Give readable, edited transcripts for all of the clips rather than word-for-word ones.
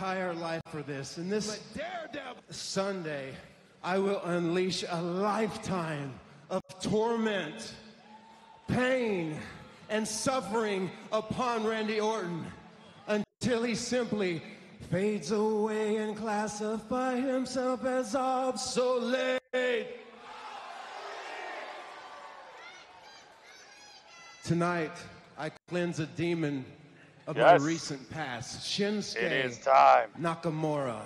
entire life for this. And this Sunday, I will unleash a lifetime of torment, pain, and suffering upon Randy Orton until he simply fades away and classify himself as obsolete. Tonight, I cleanse a demon of my recent past. Shinsuke It is time. Nakamura.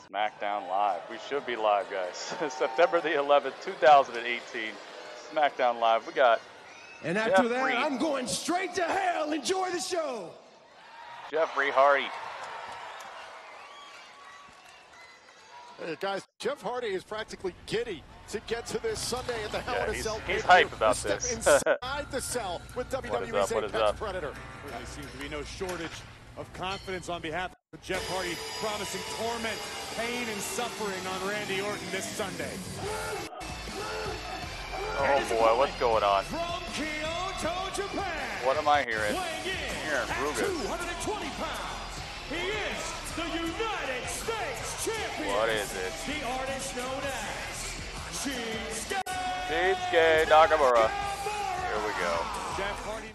SmackDown Live. We should be live, guys. September the 11th, 2018. SmackDown Live. We got And after that, I'm going straight to hell. Enjoy the show. Jeffrey Hardy. Hey guys, Jeff Hardy is practically giddy to get to this Sunday at the Hell in a Cell. He's hype about this. Inside the cell with WWE's Apex Predator. There seems to be no shortage of confidence on behalf of Jeff Hardy, promising torment, pain, and suffering on Randy Orton this Sunday. Oh boy, what's going on? From Kyoto, Japan. What am I hearing? At 220 pounds, he is the United States Champion. What is it? The artist known as Shinsuke Nakamura. Here we go.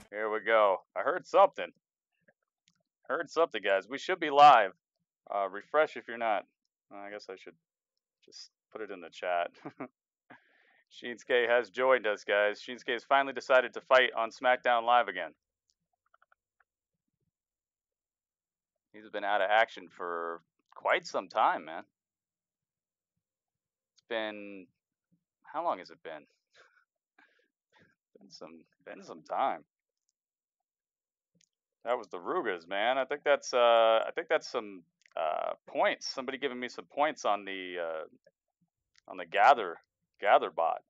Here we go. I heard something. Guys. We should be live. Refresh if you're not. I guess I should just put it in the chat. Shinsuke has joined us, guys. Shinsuke has finally decided to fight on SmackDown Live again. He's been out of action for quite some time, man. It's been, how long has it been? Been some time. That was the Rugas, man. I think that's some points. Somebody giving me some points on the gather bot.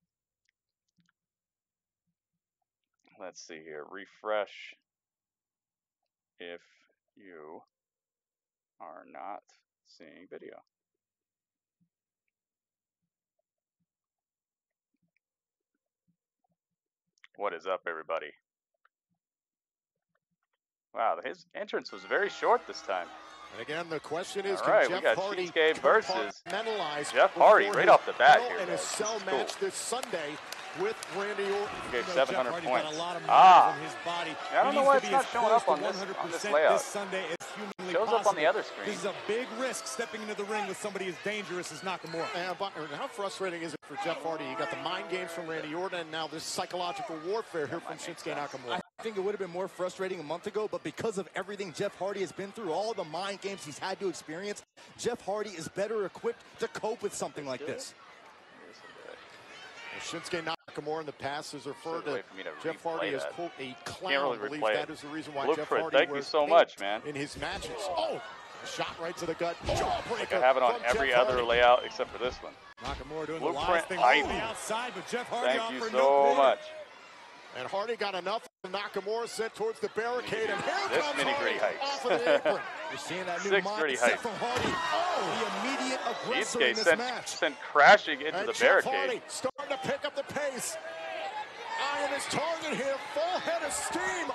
Let's see here. Refresh if you are not seeing video. What is up, everybody? Wow, his entrance was very short this time. And again, the question is, all right, can we got Jeff Hardy Shinsuke versus compartmentalize Jeff Hardy right off the bat here, in a guys. cell This is match cool. this Sunday with Randy Orton? He gave 700 Jeff points. Got a lot of Ah, in his body. I don't know why it's not showing up on this layout. This Sunday is humanly Shows up on the other screen. This is a big risk stepping into the ring with somebody as dangerous as Nakamura. And how frustrating is it for Jeff Hardy? You got the mind games from Randy Orton, and now this psychological warfare here from Shinsuke Nakamura. I think it would have been more frustrating a month ago, but because of everything Jeff Hardy has been through, all the mind games he's had to experience, Jeff Hardy is better equipped to cope with something like this. Shinsuke Nakamura in the past has referred to Jeff Hardy as, quote, a clown. I believe that is the reason why Jeff Hardy thank you so much, man. In his matches. Oh, a shot right to the gut. Like I have it on every other layout except for this one. Nakamura doing Blueprint the wise thing on the outside, but Jeff Hardy thank you offered so no much. And Hardy got enough. Nakamura sent towards the barricade, and here this comes mini-gritty Hardy height. off of the apron. You're seeing that new Six-gritty mindset height. from Hardy. Oh, the immediate aggressor in this match. Sent crashing into And the Jeff barricade. Hardy starting to pick up the pace. Eyeing his target here, full head of steam.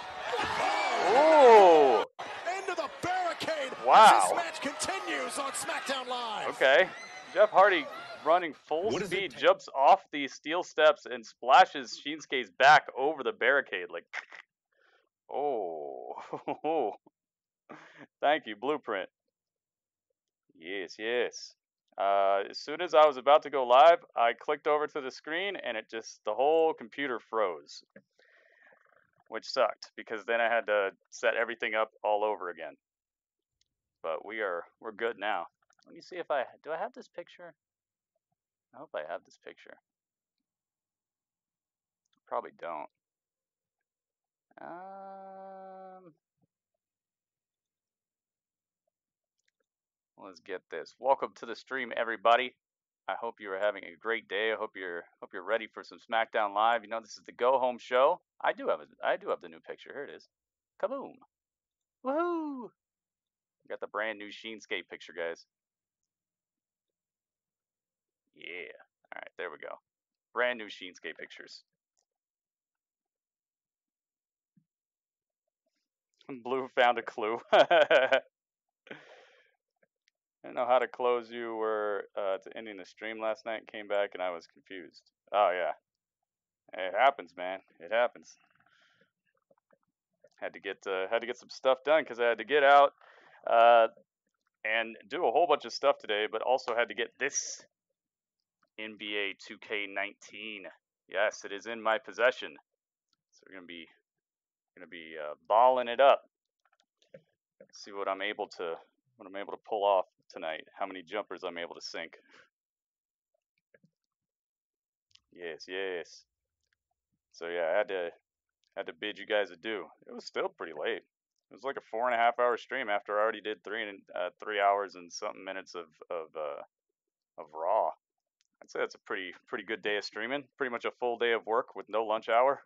Ooh. Into the barricade. Wow. As this match continues on SmackDown Live. Okay. Jeff Hardy running full speed, jumps off the steel steps and splashes Shinsuke's back over the barricade. Like, oh. Thank you, Blueprint. Yes. As soon as I was about to go live, I clicked over to the screen and the whole computer froze. Which sucked because then I had to set everything up all over again. But we're good now. Let me see if do I have this picture? I hope I have this picture. Probably don't. Let's get this. Welcome to the stream, everybody. I hope you are having a great day. I hope you're ready for some SmackDown Live. You know, this is the go home show. I do have the new picture. Here it is. Kaboom! Woohoo! Got the brand new Shinsuke picture, guys. Yeah. All right, there we go. Brand new Shinsuke pictures. Blue found a clue. I didn't know how to close you were to ending the stream last night. Came back and I was confused. Oh yeah, it happens, man. It happens. Had to get some stuff done because I had to get out and do a whole bunch of stuff today, but also had to get this NBA 2K19. Yes, it is in my possession. So we're gonna be balling it up. Let's see what I'm able to pull off tonight. How many jumpers I'm able to sink. Yes, yes. So yeah, I had to bid you guys adieu. It was still pretty late. It was like a 4.5-hour stream after I already did 3 hours and something minutes of Raw. I'd say that's a pretty good day of streaming. Pretty much a full day of work with no lunch hour.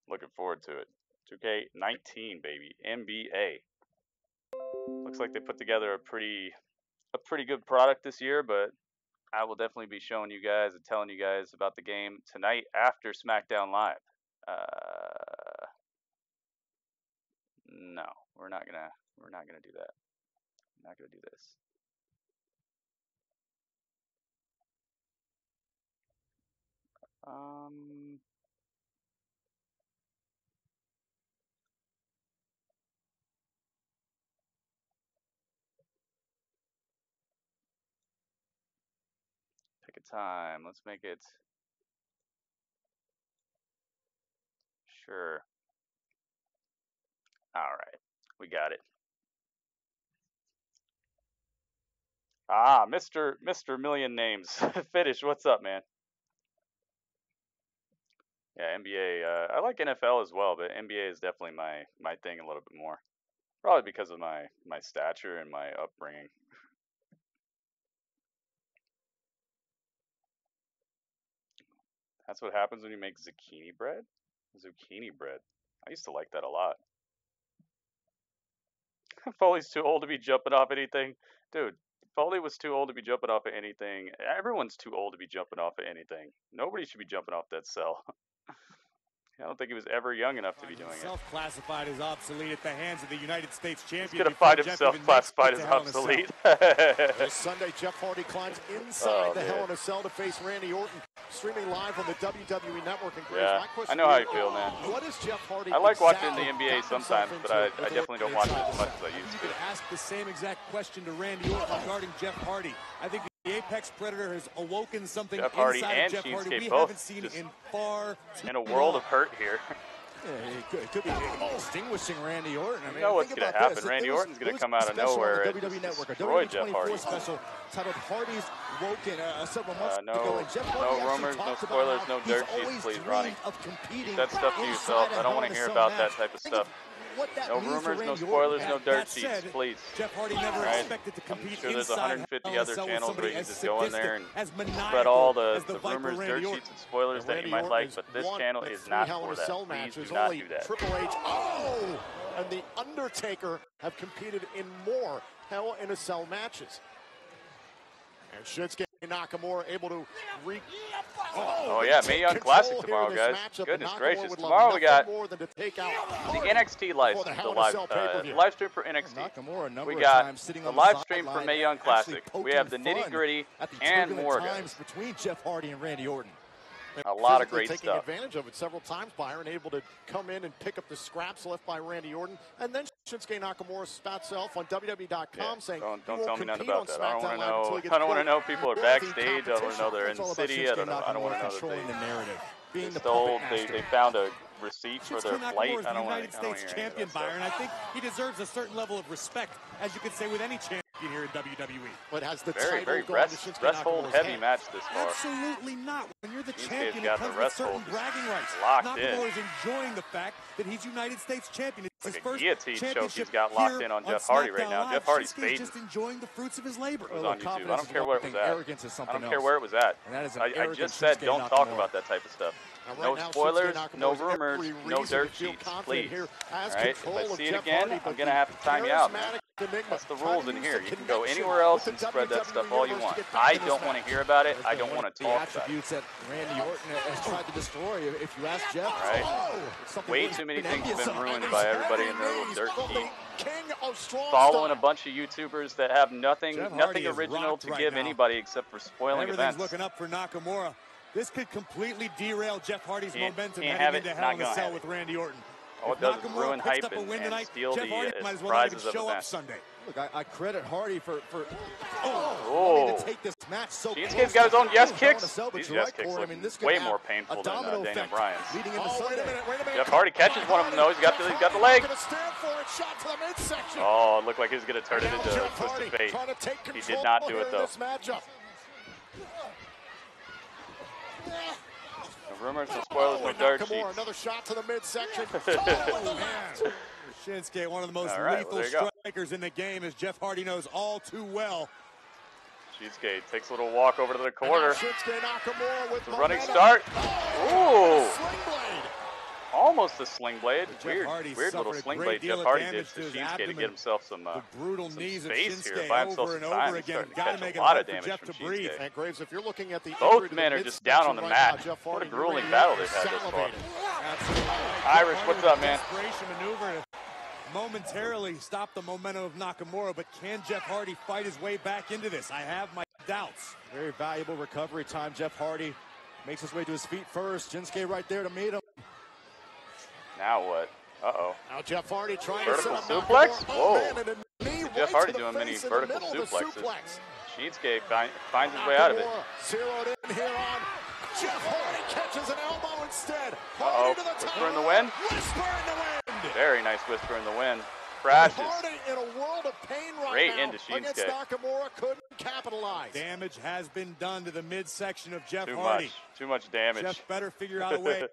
Looking forward to it. 2K19, baby. NBA. Looks like they put together a pretty good product this year, but I will definitely be showing you guys and telling you guys about the game tonight after SmackDown Live. No, we're not gonna do that. I'm not gonna do this. Pick a time. Let's make it. Sure. All right, we got it. Ah, Mr. Million Names. Finish. What's up, man? Yeah, NBA. I like NFL as well, but NBA is definitely my thing a little bit more. Probably because of my stature and my upbringing. That's what happens when you make zucchini bread? Zucchini bread. I used to like that a lot. Foley's too old to be jumping off anything. Dude, Foley was too old to be jumping off of anything. Everyone's too old to be jumping off of anything. Nobody should be jumping off that cell. I don't think he was ever young enough to be doing it. Self-classified as obsolete at the hands of the United States champion. He's gonna find himself classified as obsolete. This Sunday, Jeff Hardy climbs inside the Hell in a Cell to face Randy Orton, streaming live on the WWE Network. And Graves, yeah, I know how you feel, man. What is Jeff Hardy? I like watching the NBA sometimes, but I definitely don't watch it as much as I used to. You could ask the same exact question to Randy Orton regarding Jeff Hardy. I think the Apex Predator has awoken something Jeff Hardy inside and of Jeff Hardy we both haven't seen in far too in a world of hurt here. Yeah, it could be extinguishing Randy Orton. I mean, you know what's going to happen. Randy Orton's going to come out of nowhere and destroy Jeff Hardy. Special titled Hardy's Woken several months ago. No rumors, no spoilers, no dirt sheets, please, Ronnie. Keep that stuff to yourself. I don't want to hear about that type of stuff. No rumors, no spoilers, no dirt sheets, please. Jeff Hardy never expected to compete. I'm sure there's 150 other channels where you can just go in there and spread all the rumors, dirt sheets, and spoilers that you might like, but this channel is not for that. Please do not do that. Triple H, and The Undertaker have competed in more Hell in a Cell matches. And Shinsuke Nakamura able to Oh yeah, Mae Young Classic tomorrow, guys. Goodness gracious. Tomorrow we got the NXT live stream for NXT. We got the live stream for Mae Young Classic. We have the nitty gritty and more, guys. Between Jeff Hardy and Randy Orton. A lot of great taking stuff. Advantage of it several times, Byron, able to come in and pick up the scraps left by Randy Orton, and then Shinsuke Nakamura spat self on WWE.com saying, "Don't tell me nothing about that. I don't want to know. I don't want to know people are backstage. I don't want to know they're in the city. I don't want to know that they found a receipt for their flight. I don't want to hear champion, Byron. I think he deserves a certain level of respect, as you could say with any champion here in WWE. But has the very rest-hold heavy match this far. Absolutely not. When you're the champion, got it comes the with certain bragging rights. Nakamura is enjoying the fact that he's United States champion. It's his first guillotine choke he's got locked in on Jeff Hardy right now. Jeff Hardy's fading. Just enjoying the fruits of his labor. It was on YouTube. I don't care where it was at. I don't care where it was at. I just said don't talk about that type of stuff. No spoilers, no rumors, no dirt sheets, please. Alright, if I see it again, I'm going to have to time you out, man. That's the rules in here. You can go anywhere else and spread that stuff all you want. I don't want to hear about it. I don't want to talk about it. Randy Orton has tried to destroy, if you ask Jeff. Right. Way too many things have been ruined by everybody in their little dirt team. Following Following a bunch of YouTubers that have nothing original to give anybody except for spoiling Everything's events. looking up for Nakamura. This could completely derail Jeff Hardy's momentum can't heading have it, into Hell not in a gonna Cell have with Randy Orton. All it does is ruin hype and steal Jeff Hardy the might as well not even prizes of show the up event. Sunday. Look, I credit Hardy for Oh. wanting to take this match so close. Shinsuke's got his own yes kicks. These yes kicks look way more painful than Daniel Bryan's. Leading into wait a minute. Jeff Hardy catches one of them though. He's got the leg. Gonna stand for it. Shot to the midsection. Oh, it looked like he was gonna turn it into Jeff Twisted Hardy Fate. trying to take He control did not do here it in though. this matchup. No rumors, no spoilers, no dirt Nakamura, sheets. another shot to the midsection. Man, Shinsuke, one of the most lethal strikers in the game, as Jeff Hardy knows all too well. Shinsuke takes a little walk over to the corner. Shinsuke Nakamura with The running start. Ooh. Sling blade. Almost a sling blade. Weird little suffered a sling great blade deal Jeff of Hardy did damage to to his Shinsuke to abdomen. get himself some Brutal knees of space here, Shinsuke buy himself over some and time. over He's again. starting to Gotta catch make a it lot hard of for damage Jeff from to breathe. Shinsuke. And Graves, if you're looking at the Both men are just down on the mat. Jeff What a Hardy grueling really battle is they've had this far. salivating. Absolutely right. Irish, what's up, man? Desperation maneuver to momentarily stop the momentum of Nakamura, but can Jeff Hardy fight his way back into this? I have my doubts. Very valuable recovery time. Jeff Hardy makes his way to his feet first. Shinsuke right there to meet him. Now what? Uh-oh. Now Jeff Hardy trying Vertical to set up suplex? Nakamura. Whoa. Man, and a knee Jeff right Hardy to the doing many face in vertical the middle of the suplexes. suplex. Shinsuke finds his way out of it. Nakamura zeroed in here on Jeff Hardy, catches an elbow instead. Uh-oh. Hardy to the top. Whisper in the wind. Whisper in the wind. Very nice whisper in the wind. Crashes. Hardy in a world of pain Right now into Shinsuke. against Nakamura, couldn't capitalize. Damage has been done to the midsection of Jeff Too Hardy. much. Too much damage. Jeff better figure out a way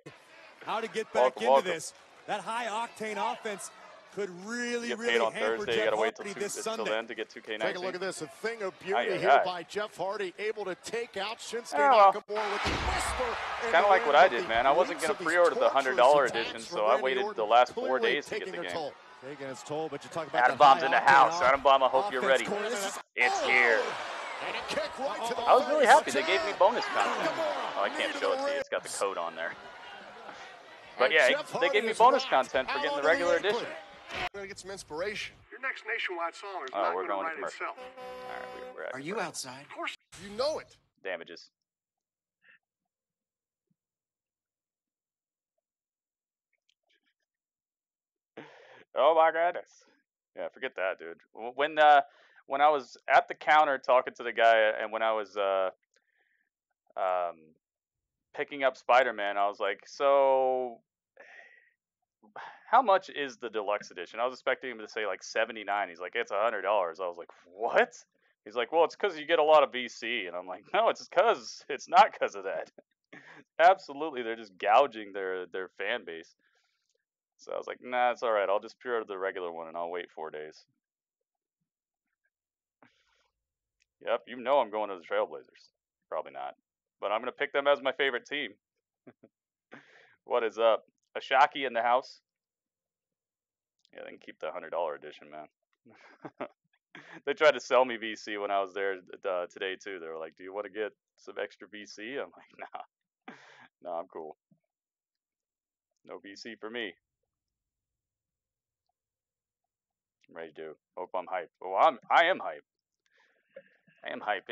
how to get back Welcome, into welcome. this. That high-octane offense could really, Get paid really on hamper Thursday. You Jeff gotta wait Hardy till this till Sunday. then to get 2K19. Take a look at this, a thing of beauty Aye, aye, here aye. by Jeff Hardy, able to take out Shinsuke Oh, well. Nakamura with the whisper. It's kind of like what I did, man. I wasn't going to pre-order the $100 edition, so I waited the last 4 days to get the game. Taking its toll, but you talk about Adam Bomb's in the house. Adam Bomb, I hope you're ready. It's here. And a kick right to the I was really face. happy. They gave me bonus content. Oh, I can't show it to you. It's got the code on there. But yeah, they gave me bonus content for getting the regular edition. I'm gonna get some inspiration. Your next nationwide song is Oh, not we're going to going to write commercial. itself. All right, we're Are you outside? Of course. You know it. Damages. Oh my goodness. Yeah, forget that, dude. When I was at the counter talking to the guy, and when I was picking up Spider-Man, I was like, so how much is the deluxe edition? I was expecting him to say like $79. He's like, it's $100. I was like, what? He's like, well, it's because you get a lot of VC. And I'm like, no, it's not because of that. Absolutely, they're just gouging their fan base. So I was like, nah, it's all right. I'll just pre-order the regular one and I'll wait 4 days. Yep, you know I'm going to the Trailblazers. Probably not. But I'm going to pick them as my favorite team. What is up? Ashaki in the house. Yeah, they can keep the $100 edition, man. They tried to sell me VC when I was there today, too. They were like, do you want to get some extra VC? I'm like, nah. No, I'm cool. No VC for me. I'm ready to. Hope I'm hyped. Well, I am hyped. I am hyped.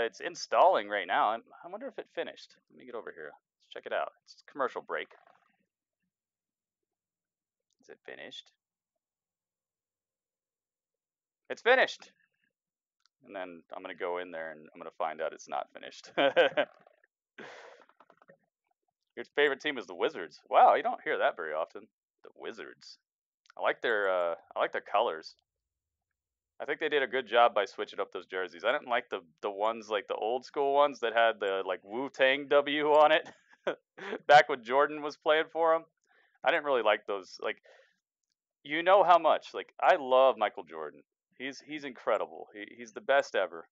It's installing right now. I wonder if it finished. Let me get over here. Let's check it out. It's a commercial break. Is it finished? It's finished. And then I'm gonna go in there and I'm gonna find out it's not finished. Your favorite team is the Wizards. Wow, you don't hear that very often. The Wizards. I like their colors. I think they did a good job by switching up those jerseys. I didn't like the ones like the old school ones that had the like Wu-Tang W on it. Back when Jordan was playing for them. I didn't really like those. Like, you know how much. Like, I love Michael Jordan. He's incredible. He's the best ever.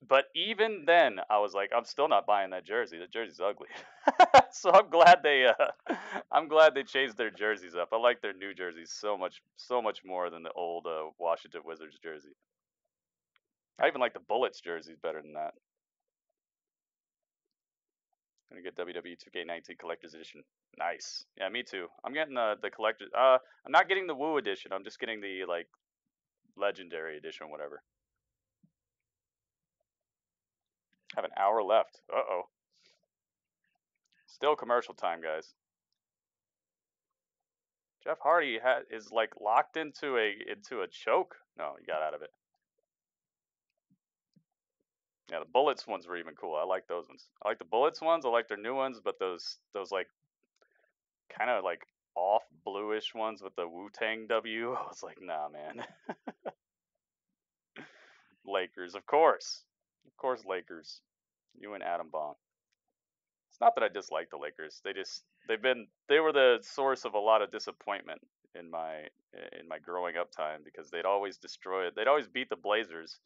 But even then, I was like, I'm still not buying that jersey. That jersey's ugly. So I'm glad they changed their jerseys up. I like their new jerseys so much more than the old Washington Wizards jersey. I even like the Bullets jerseys better than that. Gonna get WWE 2K19 Collector's Edition. Nice. Yeah, me too. I'm getting the collector. I'm not getting the Woo edition. I'm just getting the like Legendary edition, whatever. Have an hour left. Uh-oh. Still commercial time, guys. Jeff Hardy is like locked into a choke. No, he got out of it. Yeah, the Bullets ones were even cool. I like those ones. I like the Bullets ones. I like their new ones, but those like kind of like off bluish ones with the Wu-Tang W. I was like, nah, man. Lakers, of course. Of course, Lakers. You and Atom Bomb. It's not that I dislike the Lakers. They were the source of a lot of disappointment in my growing up time because they'd always beat the Blazers.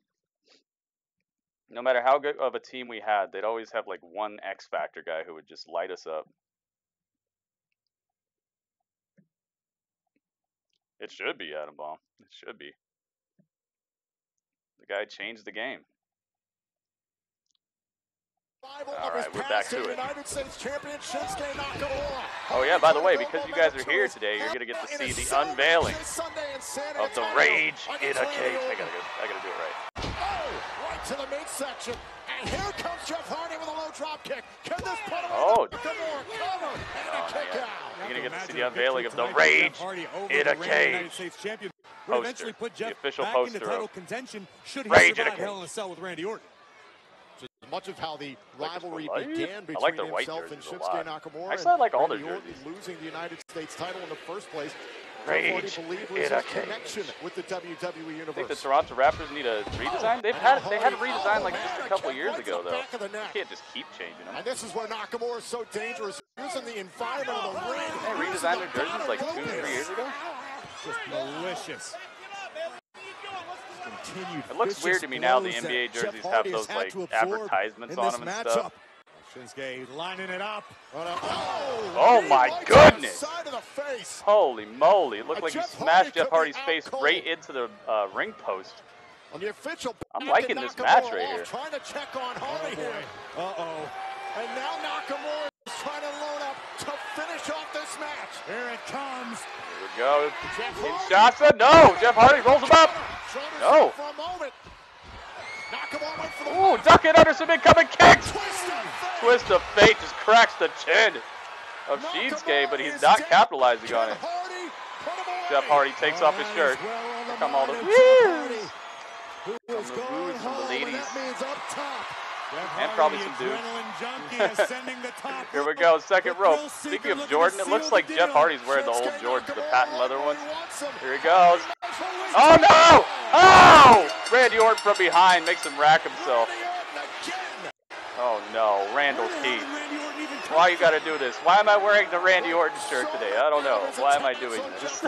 No matter how good of a team we had, they'd always have like one X Factor guy who would just light us up. It should be Atom Bomb. It should be. The guy changed the game. All right, we're back to it. Oh yeah, by the way, because you guys are here today, you're gonna get to see the unveiling of the Rage in a Cage. I gotta do it right. Right to the midsection, and here comes Jeff Hardy with a low drop kick. Can this put him oh, cover and a kick out? You're gonna get to see the unveiling of the Rage in a Cage. Poster, the official poster of Rage in a Cage. With Randy Orton. Much of how the rivalry began between like the white himself and jerseys Shinsuke Nakamura. Actually, I like all their Randy Orton jerseys. losing the United States title in the first place. Rage in a connection with the WWE universe. I think the Toronto Raptors need a redesign. They had a redesign like just a couple years ago, though. You can't just keep changing them. And this is where Nakamura is so dangerous, using the environment of the ring. They redesigned their jerseys like 2 or 3 years ago. Just malicious. It looks weird to me now. The NBA jerseys have those like advertisements on them and stuff. Shinsuke lining it up. Oh my goodness! Holy moly! It looked like he smashed Jeff Hardy's face right into the ring post. I'm liking this match right here. Trying to check on Hardy here. And now Nakamura is trying to load up to finish off this match. Here it comes. Here we go. In shots. No! Jeff Hardy rolls him up. No. Ooh, duck it under some incoming kicks. Twist of fate just cracks the chin of Shinsuke, but he's not capitalizing on it. Jeff Hardy takes off his shirt. Here come all the woos. Come the woos and the ladies. And probably some dudes. Here we go, second rope. Speaking of Jordan, it looks like Jeff Hardy's wearing the old Jordans, the patent leather ones. Here he goes. Oh no! Oh! Randy Orton from behind makes him rack himself. Oh no, Randall Keith. Why you gotta do this? Why am I wearing the Randy Orton shirt today? I don't know. Why am I doing this?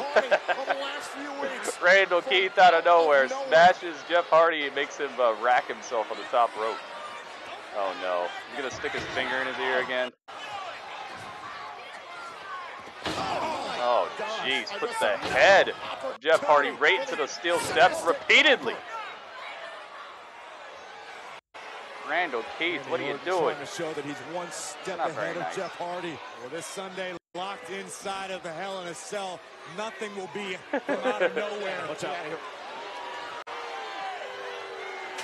Randall Keith out of nowhere smashes Jeff Hardy and makes him rack himself on the top rope. Oh no. He's gonna stick his finger in his ear again. Oh jeez, puts the head of Jeff Hardy right into the steel steps repeatedly. Randall Keith, what are you doing? Trying to show that he's one step ahead of Jeff Hardy. Well, this Sunday, locked inside of the Hell in a Cell, nothing will be from out of nowhere. Watch out.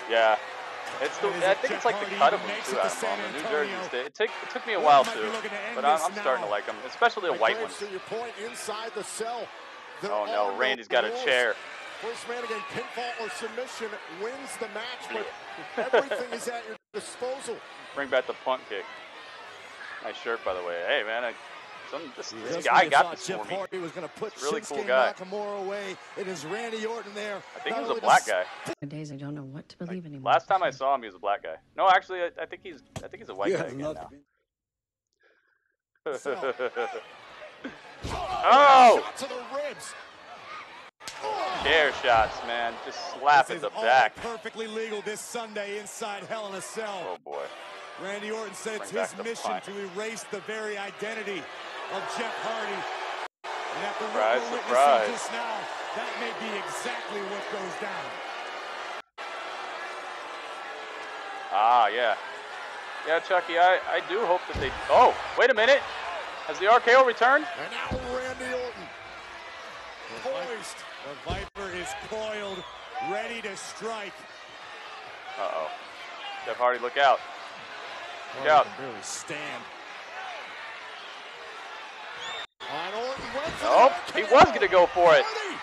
Yeah. I think it's like the cut of them too, on the New Jerseys. It took me a while too, but I'm starting to like them, especially the white ones. Oh no, Randy's got a chair. First man again, pinfall or submission wins the match, but everything is at your disposal. Bring back the punt kick. Nice shirt, by the way. Hey man, this guy got this for me. Hardy was going to put really cool guy. Nakamura away. It is Randy Orton there. I think he was a black guy. Nowadays, I don't know what to believe anymore. Last time I saw him, he was a black guy. No, actually, I think he's a white guy again now. Oh! Shot to the ribs. Chair shots, man. Just slap at the back. Perfectly legal this Sunday inside Hell in a Cell. Oh boy. Randy Orton said it's his mission to erase the very identity of Jeff Hardy. And after surprise, what we're surprise. just now, that may be exactly what goes down. Ah, yeah. Yeah, Chucky, I do hope that they... Oh, wait a minute. Has the RKO returned? And now Randy Orton. Poised. The Viper is coiled, ready to strike. Uh-oh. Jeff Hardy, look out. Look Orton out. can barely stand. On Orton went for Nope, the he RKO. was going to go for it. Hardy.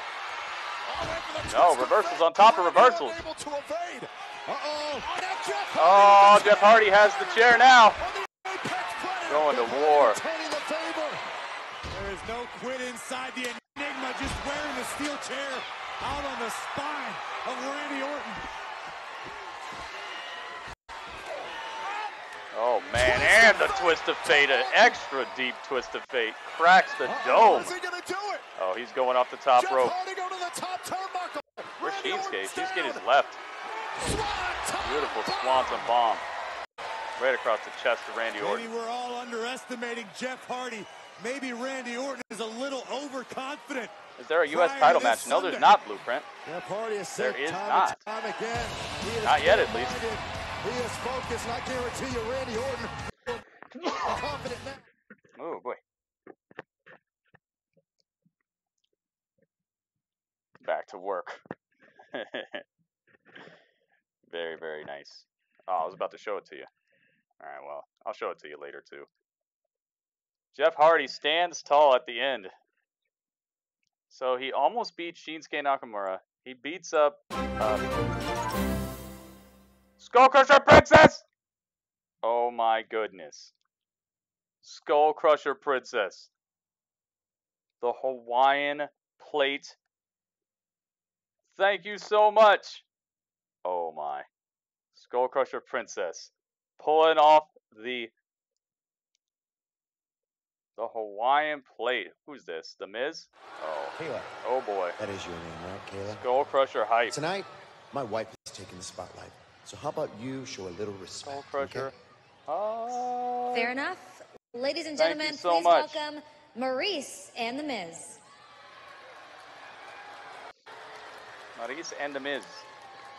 Oh, went for the No, twist of reversals fate. on top of Hardy reversals. unable to evade. Uh-oh. Oh, now Jeff Oh, Hardy Jeff Hardy has the chair now. on the apex predator. Going to Jeff war. Hardy returning the favor. There is no quit inside the Enigma, just wearing the steel chair out on the spine of Randy Orton. Oh, man, and the twist of fate, an extra deep twist of fate. Cracks the dome. Is he going to do it? Oh, he's going off the top Jeff rope. Hardy go to the top turnbuckle. Where's Randy Orton Shinsuke? Shinsuke is down. left. Swanton Beautiful bomb. swanton bomb. Right across the chest of Randy Maybe Orton. we're all underestimating Jeff Hardy. Maybe Randy Orton is a little overconfident. Is there a U.S. Prior to title this match? No, there's Sunday. not, Blueprint. Jeff Hardy has There said is time not. and time again. He is Not yet, at least. clear-minded. He is focused, and I guarantee you, Randy Orton will be confident now. Oh, boy. Back to work. Very, very nice. Oh, I was about to show it to you. All right, well, I'll show it to you later, too. Jeff Hardy stands tall at the end. So he almost beat Shinsuke Nakamura. He beats up SkullCrusherPrincess! Oh my goodness. SkullCrusherPrincess. The Hawaiian plate. Thank you so much. Oh my. SkullCrusherPrincess. Pulling off the Hawaiian plate. Who's this? The Miz? Oh. Kayla, Oh boy. that is your name, right, Kayla? Skull Crusher hype. Tonight, my wife is taking the spotlight. So how about you show a little respect? Skull Crusher. okay? Fair enough. Ladies and Thank gentlemen, you so please much. welcome Maurice and The Miz. Maurice and the Miz.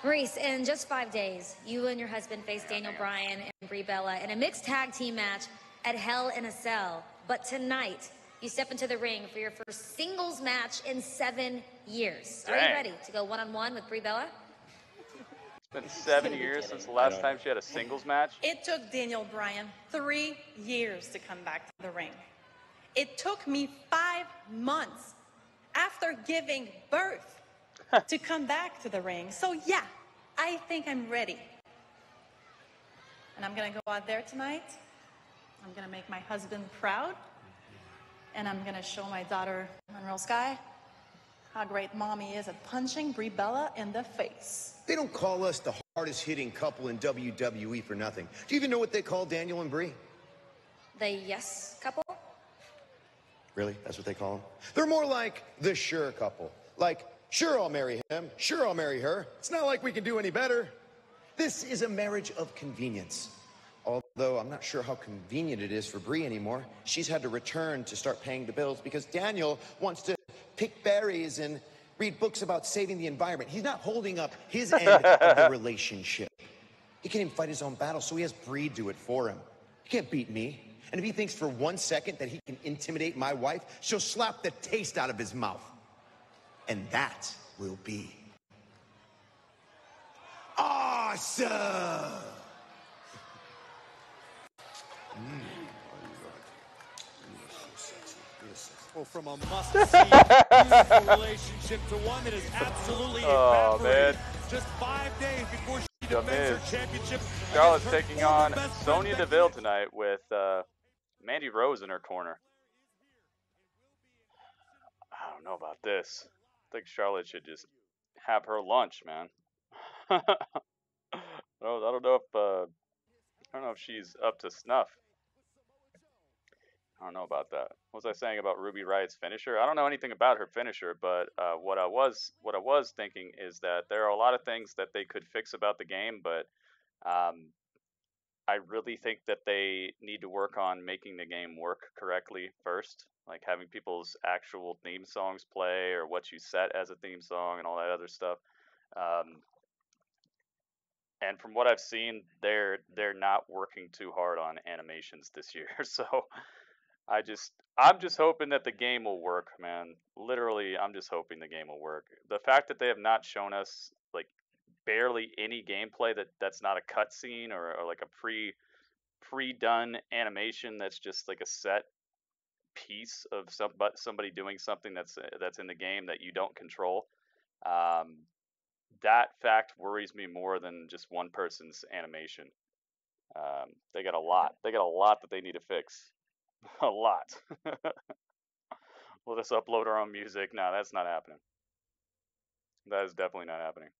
Maurice, in just 5 days, you and your husband face Daniel Bryan and Brie Bella in a mixed tag team match at Hell in a Cell. But tonight, you step into the ring for your first singles match in 7 years. Are you Dang. ready to go one-on-one with Brie Bella? It's been 7 years since the last time she had a singles match. It took Daniel Bryan 3 years to come back to the ring. It took me 5 months after giving birth to come back to the ring. So yeah, I think I'm ready. And I'm gonna go out there tonight. I'm gonna make my husband proud. And I'm gonna show my daughter, Monroe Sky, how great mommy is at punching Brie Bella in the face. They don't call us the hardest hitting couple in WWE for nothing. Do you even know what they call Daniel and Brie? The Yes couple? Really? That's what they call them? They're more like the sure couple. Like, sure, I'll marry him. Sure, I'll marry her. It's not like we can do any better. This is a marriage of convenience. Although I'm not sure how convenient it is for Brie anymore. She's had to return to start paying the bills because Daniel wants to pick berries and read books about saving the environment. He's not holding up his end of the relationship. He can't even fight his own battle, so he has Brie do it for him. He can't beat me. And if he thinks for 1 second that he can intimidate my wife, she'll slap the taste out of his mouth. And that will be awesome! Well, from a must-see beautiful relationship to one that is absolutely evaporated. Just 5 days before she defends her championship. Charlotte's taking on Sonya Deville tonight with Mandy Rose in her corner. I don't know about this. I think Charlotte should just have her lunch, man. I don't know if she's up to snuff. I don't know about that. What was I saying about Ruby Riot's finisher? I don't know anything about her finisher, but what I was thinking is that there are a lot of things that they could fix about the game, but I really think that they need to work on making the game work correctly first, like having people's actual theme songs play or what you set as a theme song and all that other stuff. And from what I've seen, they're not working too hard on animations this year. So I'm just hoping that the game will work, man. Literally, I'm just hoping the game will work. The fact that they have not shown us like barely any gameplay that's not a cutscene or like a pre-done animation that's just like a set piece of somebody doing something that's in the game that you don't control. That fact worries me more than just one person's animation. They got a lot. They got a lot that they need to fix. A lot. We'll just upload our own music. No, that's not happening. That is definitely not happening.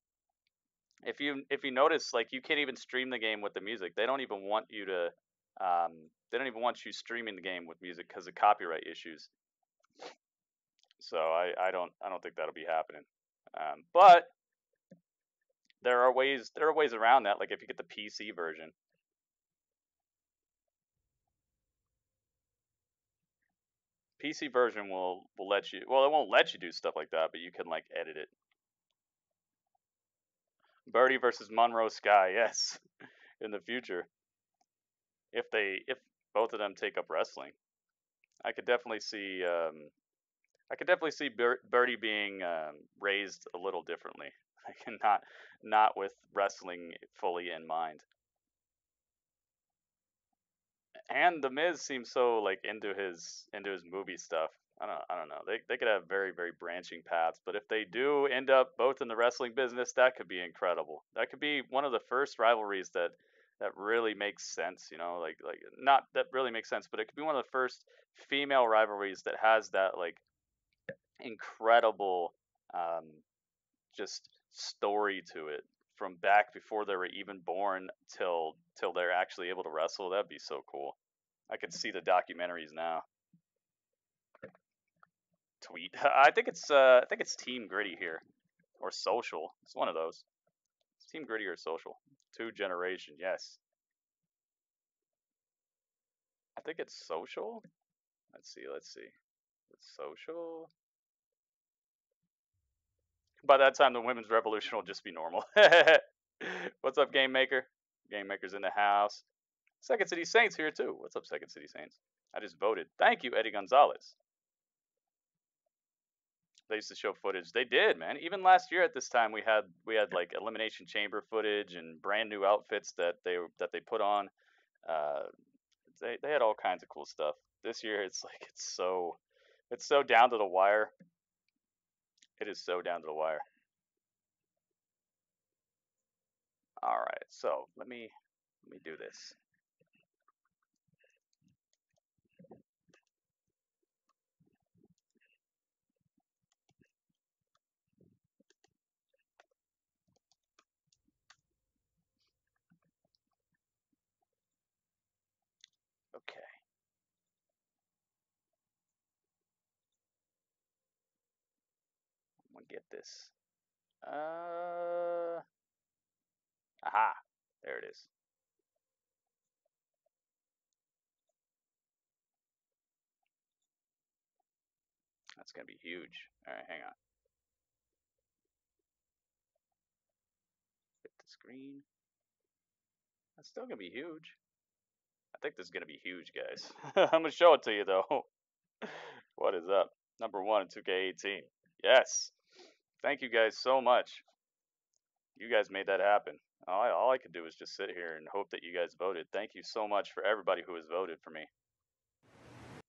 If you notice, like, you can't even stream the game with the music. They don't even want you to. They don't even want you streaming the game with music because of copyright issues. So I don't think that'll be happening. But there are ways around that. Like if you get the PC version. PC version will let you. Well, it won't let you do stuff like that, but you can like edit it. Birdie versus Monroe Sky, yes, in the future. If both of them take up wrestling, I could definitely see Birdie being raised a little differently, like not with wrestling fully in mind. And the Miz seems so like into his movie stuff. I don't know. They could have very, very branching paths, but if they do end up both in the wrestling business, that could be incredible. That could be one of the first rivalries that really makes sense, you know, like not that really makes sense, but it could be one of the first female rivalries that has that like incredible just story to it from back before they were even born till they're actually able to wrestle. That'd be so cool. I could see the documentaries now. Tweet. I think it's Team Gritty here, or Social. It's one of those. It's Team Gritty or Social. 2 Generation. Yes. I think it's Social. Let's see. It's Social. By that time, the women's revolution will just be normal. What's up, Game Maker? Game Maker's in the house. Second City Saints here too. What's up, Second City Saints? I just voted. Thank you, Eddie Gonzalez. They used to show footage. They did, man. Even last year at this time, we had like Elimination Chamber footage and brand new outfits that they put on. They had all kinds of cool stuff. This year, it's so down to the wire. It is so down to the wire. All right, so let me do this. Okay. I'm gonna get this. Aha, there it is. That's gonna be huge. All right, hang on. Hit the screen. That's still gonna be huge. I think this is gonna be huge, guys. I'm gonna show it to you though. What is up? Number 1 in 2K18. Yes. Thank you guys so much. You guys made that happen. All I could do is just sit here and hope that you guys voted. Thank you so much for everybody who has voted for me.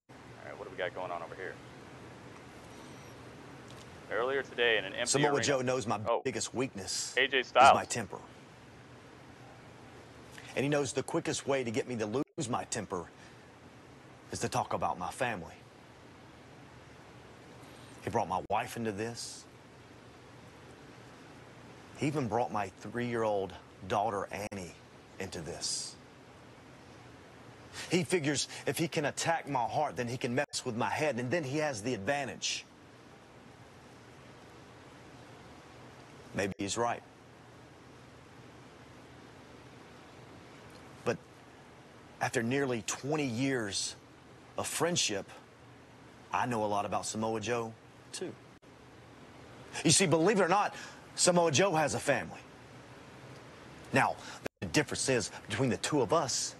All right, what do we got going on over here? Earlier today in an empty Samoa arena. Joe knows my biggest weakness AJ Styles. is my temper. And he knows the quickest way to get me to lose my temper is to talk about my family. He brought my wife into this. He even brought my 3-year-old daughter, Annie, into this. He figures if he can attack my heart, then he can mess with my head, and then he has the advantage. Maybe he's right. But after nearly 20 years of friendship, I know a lot about Samoa Joe, too. You see, believe it or not, Samoa Joe has a family. Now, the difference is between the two of us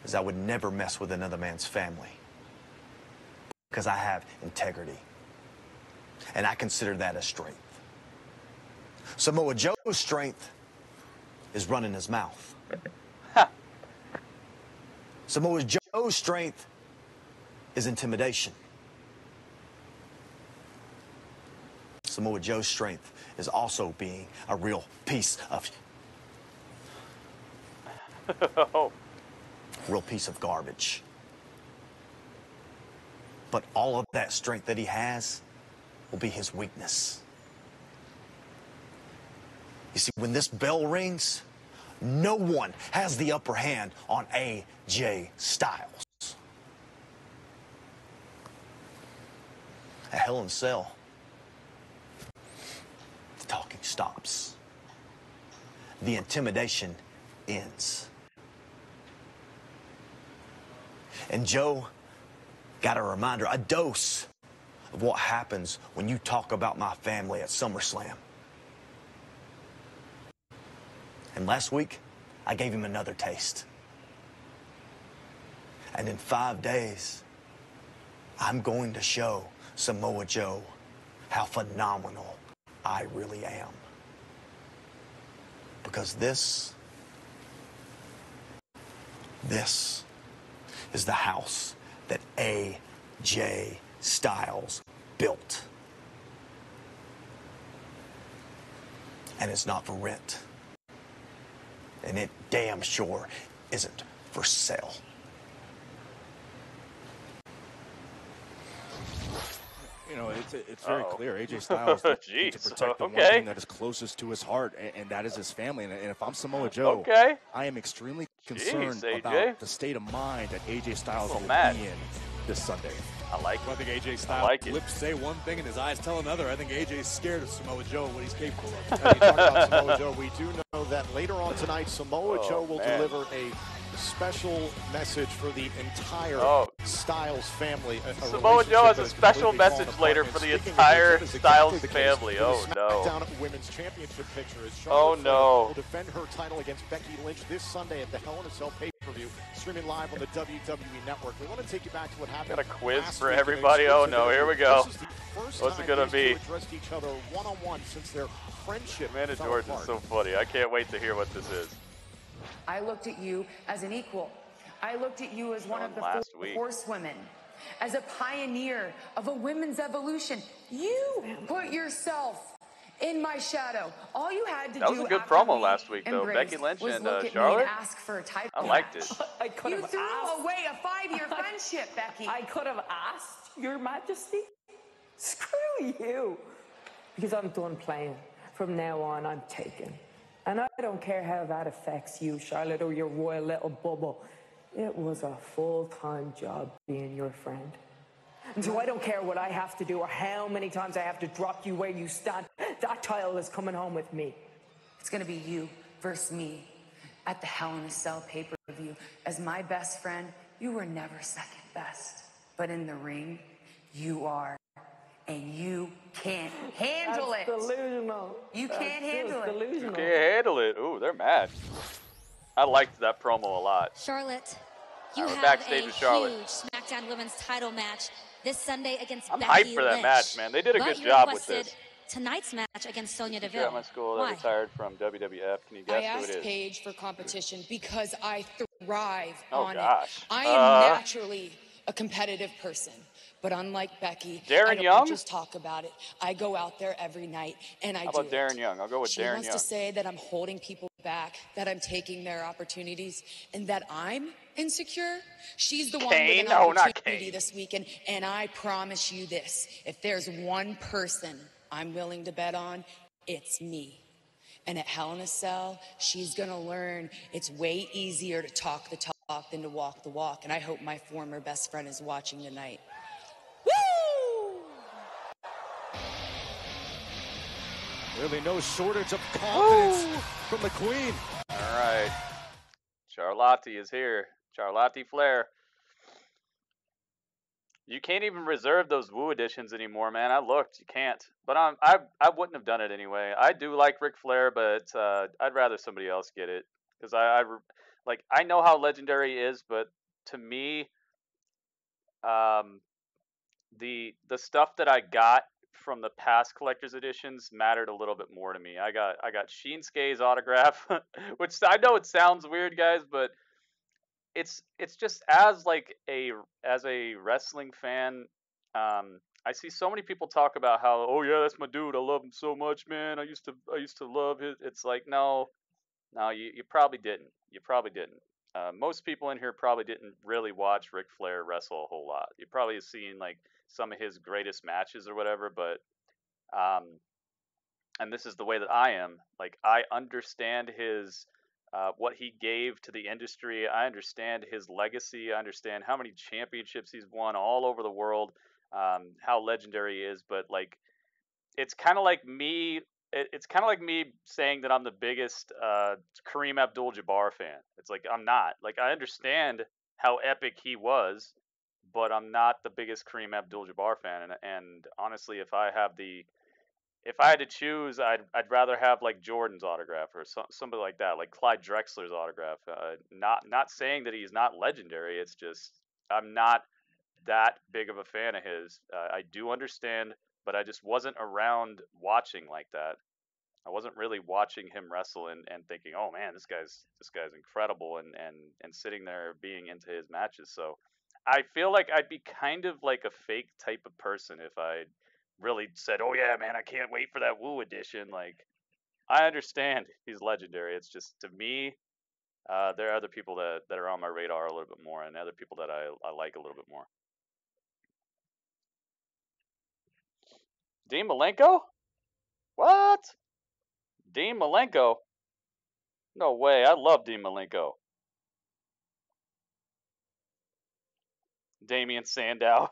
is I would never mess with another man's family because I have integrity, and I consider that a strength. Samoa Joe's strength is running his mouth. Samoa Joe's strength is intimidation. Samoa Joe's strength is also being a real piece of real piece of garbage. But all of that strength that he has will be his weakness. You see, when this bell rings, no one has the upper hand on AJ Styles. At Hell in a Cell, the talking stops. The intimidation ends. And Joe got a reminder, a dose of what happens when you talk about my family at SummerSlam. And last week, I gave him another taste. And in 5 days, I'm going to show Samoa Joe how phenomenal I really am. Because this is the house that AJ Styles built. And it's not for rent. And it damn sure isn't for sale. You know, it's very clear. AJ Styles needs to protect the one thing that is closest to his heart, and that is his family. And if I'm Samoa Joe, I am extremely concerned about the state of mind that AJ Styles will be in this Sunday. I like it. I think AJ Styles' lips say one thing and his eyes tell another. I think AJ's scared of Samoa Joe and what he's capable of. As you talk about Samoa Joe, we do know that later on tonight, Samoa Joe will deliver a special message for the entire Styles family. Samoa Joe has a special message later for the entire Styles family. Oh no. Down at Women's Championship picture is Charlotte will defend her title against Becky Lynch this Sunday at the Hell in a Cell pay-per-view, streaming live on the WWE Network. We want to take you back to what happened. Got a quiz for everybody. Oh no, here we go. What's it gonna be? Addressed each other one-on-one since their friendship. Amanda George is so funny. I can't wait to hear what this is. I looked at you as an equal. I looked at you as one of the horsewomen, as a pioneer of a women's evolution. You put yourself in my shadow. All you had to do. That was a good promo last week, though. Becky Lynch and Charlotte. Ask for a title I liked it. You threw away a 5-year friendship, Becky. I could have asked, Your Majesty. Screw you. Because I'm done playing. From now on, I'm taken. And I don't care how that affects you, Charlotte, or your royal little bubble. It was a full-time job being your friend. And so I don't care what I have to do or how many times I have to drop you where you stand. That title is coming home with me. It's going to be you versus me at the Hell in a Cell pay-per-view. As my best friend, you were never second best. But in the ring, you are. And you can't handle it. Delusional. You can't handle it. You can't handle it. Ooh, they're mad. I liked that promo a lot. Charlotte, you have backstage a with Charlotte. huge SmackDown Women's title match this Sunday against I'm Becky hyped for that Lynch. match, man. They did a good you job with requested this. Tonight's match against Sonya Teacher Deville. at my school that Why? retired from WWF. Can you guess who it is? Paige for competition because I thrive on it. I am naturally a competitive person. But unlike Becky, I don't just talk about it. I go out there every night and I do it. How about Darren Young? I'll go with Darren Young. She wants to say that I'm holding people back, that I'm taking their opportunities, and that I'm insecure. She's the one with an opportunity this weekend, and I promise you this. If there's one person I'm willing to bet on, it's me. And at Hell in a Cell, she's going to learn it's way easier to talk the talk than to walk the walk. And I hope my former best friend is watching tonight. Really no shortage of confidence from the Queen. All right. Charlotte is here. Charlotte Flair. You can't even reserve those Woo editions anymore, man. I looked. You can't. But I wouldn't have done it anyway. I do like Ric Flair, but I'd rather somebody else get it. because I know how legendary is, but to me, the stuff that I got from the past collector's editions mattered a little bit more to me. I got Shinsuke's autograph, which I know it sounds weird, guys, but it's just as a wrestling fan, I see so many people talk about how, oh yeah, that's my dude, I love him so much, man. I used to love his. It's like, no, you probably didn't. You probably didn't. Most people in here probably didn't really watch Ric Flair wrestle a whole lot. You probably have seen like some of his greatest matches or whatever, but and this is the way that I am. Like, I understand his what he gave to the industry. I understand his legacy. I understand how many championships he's won all over the world. How legendary he is. But like, it's kind of like me. It's kind of like me saying that I'm the biggest Kareem Abdul-Jabbar fan. It's like, I'm not. Like, I understand how epic he was, but I'm not the biggest Kareem Abdul-Jabbar fan. And honestly, if I had to choose, I'd rather have like Jordan's autograph or somebody like that, like Clyde Drexler's autograph. Not saying that he's not legendary. It's just I'm not that big of a fan of his. I do understand, but I just wasn't around watching like that. I wasn't really watching him wrestle and thinking, oh man, this guy's incredible, and sitting there being into his matches. So I feel like I'd be kind of like a fake type of person if I really said, oh yeah, man, I can't wait for that Woo edition. Like, I understand he's legendary. It's just, to me, there are other people that are on my radar a little bit more, and other people that I like a little bit more. Dean Malenko? What? Dean Malenko? No way. I love Dean Malenko. Damian Sandow.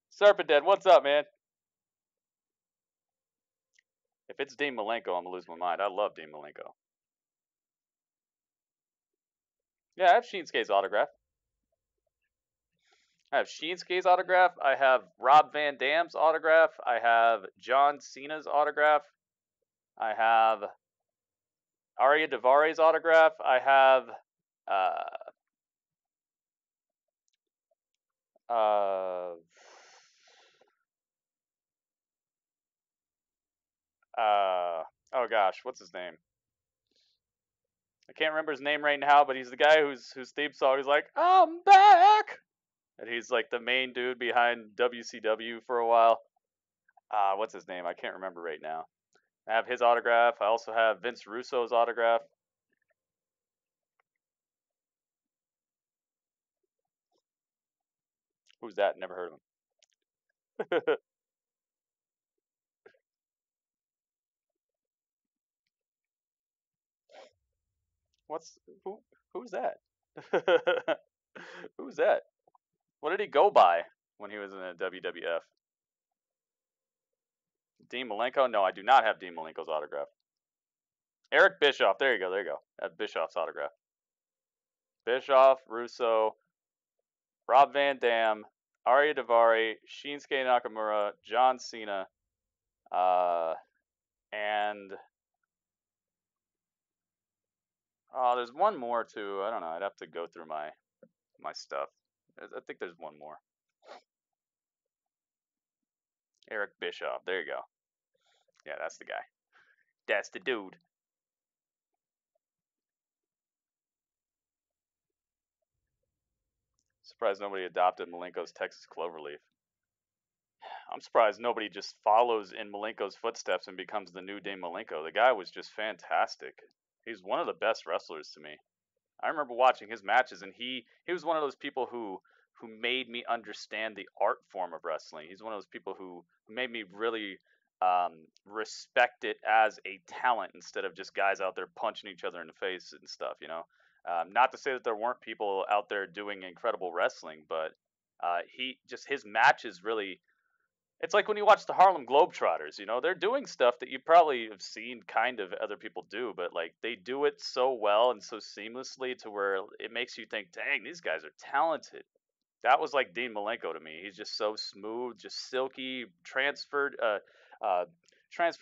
Serpent Dead, what's up, man? If it's Dean Malenko, I'm going to lose my mind. I love Dean Malenko. Yeah, I have Shinsuke's autograph. I have Shinsuke's autograph. I have Rob Van Dam's autograph. I have John Cena's autograph. I have Arya Daivare's autograph. I have oh gosh, what's his name? I can't remember his name right now, but he's the guy whose theme song is like, I'm back! And he's like the main dude behind WCW for a while. What's his name? I can't remember right now. I have his autograph. I also have Vince Russo's autograph. Who's that? Never heard of him. Who's that? Who's that? What did he go by when he was in the WWF? Dean Malenko? No, I do not have Dean Malenko's autograph. Eric Bischoff. There you go. I have Bischoff's autograph. Bischoff, Russo, Rob Van Dam, Arya Daivari, Shinsuke Nakamura, John Cena, and there's one more too. I don't know. I'd have to go through my stuff. I think there's one more. Eric Bischoff. There you go. Yeah, that's the guy. That's the dude. Surprised nobody adopted Malenko's Texas Cloverleaf. I'm surprised nobody just follows in Malenko's footsteps and becomes the new Dean Malenko. The guy was just fantastic. He's one of the best wrestlers to me. I remember watching his matches, and he was one of those people who made me understand the art form of wrestling. He's one of those people who made me really respect it as a talent instead of just guys out there punching each other in the face and stuff, you know. Not to say that there weren't people out there doing incredible wrestling, but his matches really, it's like when you watch the Harlem Globetrotters, you know, they're doing stuff that you probably have seen kind of other people do, but like they do it so well and so seamlessly to where it makes you think, dang, these guys are talented. That was like Dean Malenko to me. He's just so smooth, just silky, transfer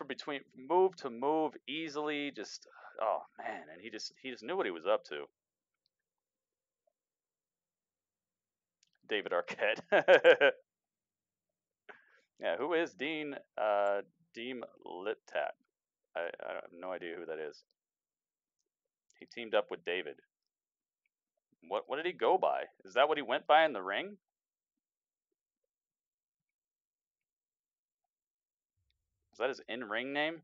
between move to move easily. Just oh man, and he just knew what he was up to. David Arquette. Yeah, who is Deem Liptap? I have no idea who that is. He teamed up with David. What did he go by? Is that what he went by in the ring? Is that his in-ring name?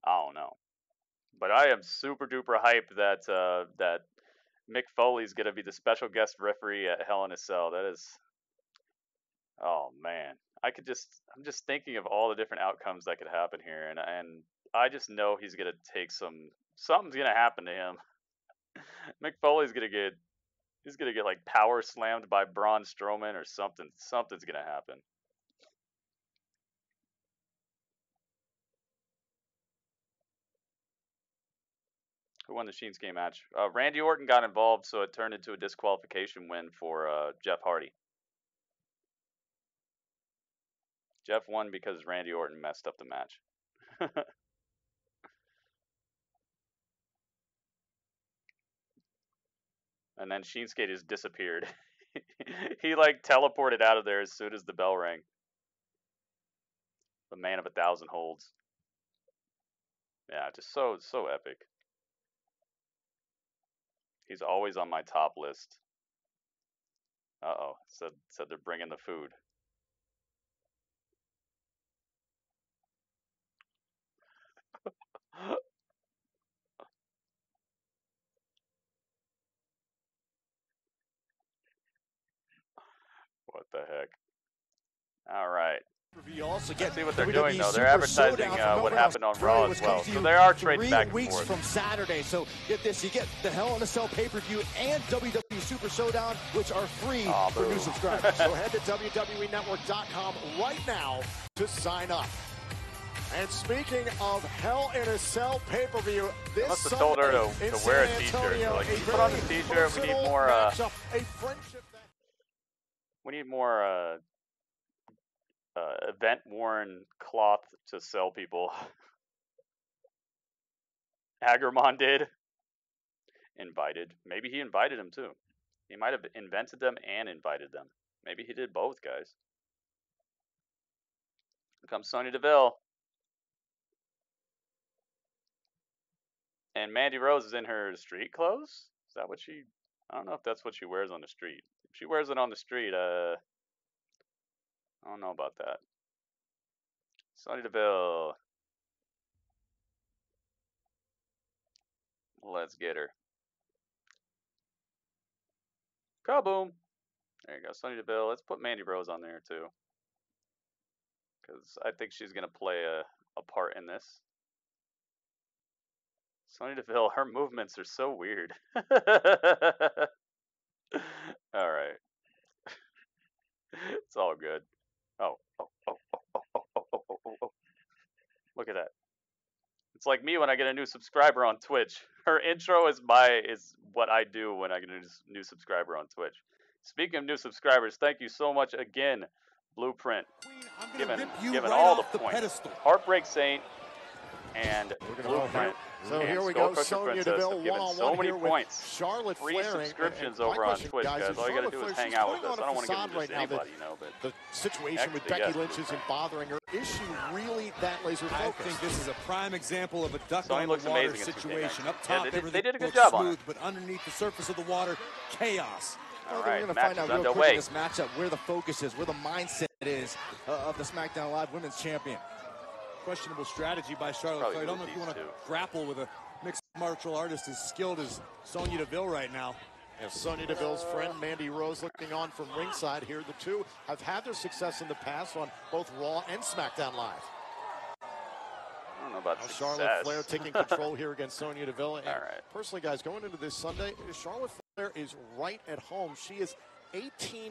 I don't know. But I am super duper hyped that that Mick Foley's gonna be the special guest referee at Hell in a Cell. That is, oh man, I'm just thinking of all the different outcomes that could happen here, and I just know he's gonna take something's gonna happen to him. Mick Foley's he's gonna get like power slammed by Braun Strowman or something. Something's gonna happen. Who won the Shinsuke match? Randy Orton got involved, so it turned into a disqualification win for Jeff Hardy. Jeff won because Randy Orton messed up the match. And then Shinsuke just disappeared. He like teleported out of there as soon as the bell rang. The man of 1,000 holds. Yeah, just so epic. He's always on my top list. Uh-oh, said they're bringing the food. What the heck? All right. You also get see what they're doing though. They're advertising what happened on Raw as well. So they are trading back and forth. 3 weeks from Saturday. So get this, you get the Hell in a Cell pay-per-view and WWE Super Showdown, which are free for new subscribers. So head to WWENetwork.com right now to sign up. And speaking of Hell in a Cell pay-per-view, this I must have told her to wear a t-shirt. Like, can you put on this t-shirt? We need more. We need more. Event-worn cloth to sell people. Hagermon did. Invited. Maybe he invited them too. He might have invented them and invited them. Maybe he did both, guys. Here comes Sonya Deville. And Mandy Rose is in her street clothes? Is that what she... I don't know if that's what she wears on the street. If she wears it on the street, I don't know about that. Sonya Deville. Let's get her. Kaboom! There you go, Sonya Deville. Let's put Mandy Rose on there too, because I think she's gonna play a part in this. Sonya Deville, her movements are so weird. All right. It's all good. Oh. Look at that. It's like me when I get a new subscriber on Twitch. Her intro is what I do when I get a new subscriber on Twitch. Speaking of new subscribers, thank you so much again, Blueprint. Giving all the points. Heartbreak Saint and Blueprint. So here we go, Sonya Deville so many points. Charlotte free subscriptions over on Twitch, guys. All you gotta do is hang out with us. I don't want to give them to anybody, you know, but the situation with Becky Lynch isn't bothering her. Is she really that laser focused? I think this is a prime example of a duck Sonya on the looks water amazing situation. Up top, they did a good looks job smooth, on it. but underneath the surface of the water, chaos. All We're right, going to match find out is real quick underway. in this matchup where the focus is, where the mindset is of the SmackDown Live Women's Champion. Questionable strategy by Charlotte Flair. I don't know if you want to grapple with a mixed martial artist as skilled as Sonya Deville right now. And Sonya Deville's friend Mandy Rose looking on from ringside here. The two have had their success in the past on both Raw and SmackDown Live. I don't know about success. Charlotte Flair taking control here against Sonya Deville. And all right. Personally, guys, going into this Sunday, Charlotte Flair is right at home. She is 18-2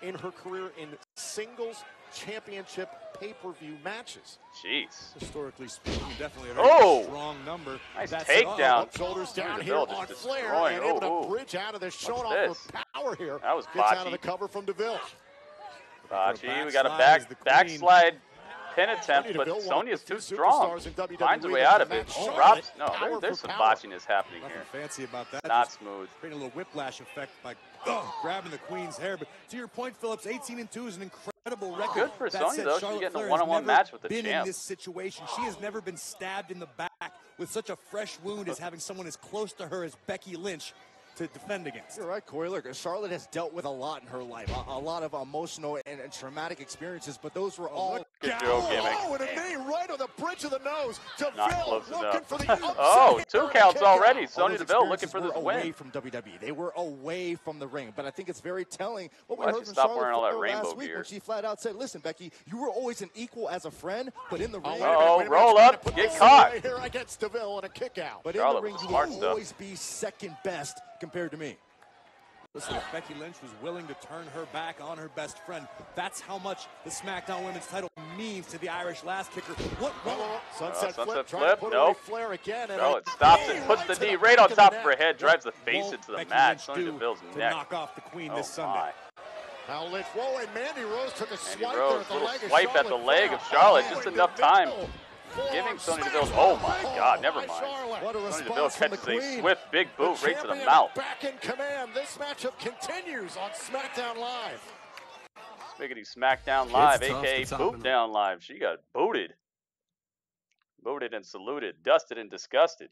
in her career in singles championship pay-per-view matches. Jeez. Historically speaking, definitely a very strong number. Nice takedown. Shoulders down here on Flair and able to bridge out of this, showing off her power here. That was Gets out of the cover from Deville. Bocce, we got a backslide pin attempt, but Sonya's too strong. Finds a way out of it. Drops. No, there's some botchiness happening here. Fancy about that. Not smooth. Creating a little whiplash effect by grabbing the queen's hair. But to your point, Phillips, 18-2 is an incredible record. Good for Sonya, though. She's getting a one-on-one match with the champ. In this situation, she has never been stabbed in the back with such a fresh wound as having someone as close to her as Becky Lynch to defend against. You're right, Corey. Look, Charlotte has dealt with a lot in her life, a lot of emotional and traumatic experiences, but those were all... Good joke, gimmick. Oh, and a knee right on the bridge of the nose. Not close enough. Oh, 2 counts already. Sonya Deville looking for this win. Away from WWE. They were away from the ring, but I think it's very telling what we Why'd heard you from stop Charlotte wearing all that Flair rainbow last week gear? when she flat out said, listen, Becky, you were always an equal as a friend, but in the ring... Oh, roll up, get caught. Right here against Deville and a kick out. But in the ring, you will always be second best compared to me. Listen, if Becky Lynch was willing to turn her back on her best friend, that's how much the SmackDown Women's title means to the Irish last kicker. Sunset flip. Nope. Charlotte stops it, puts the knee right on top of her head, drives the face into the mat. Sonya Deville's neck. Knock off the queen this Sunday. Now Lynch, whoa, and Mandy Rose took a swipe at the leg of Charlotte. Just enough time. Giving Sonya Deville, oh my God, never mind. Sonya Deville catches a swift big boot right to the mouth. Back in command. This matchup continues on SmackDown Live. Spiggity Smackdown Live, aka Boot Down Live. She got booted. Booted and saluted, dusted and disgusted.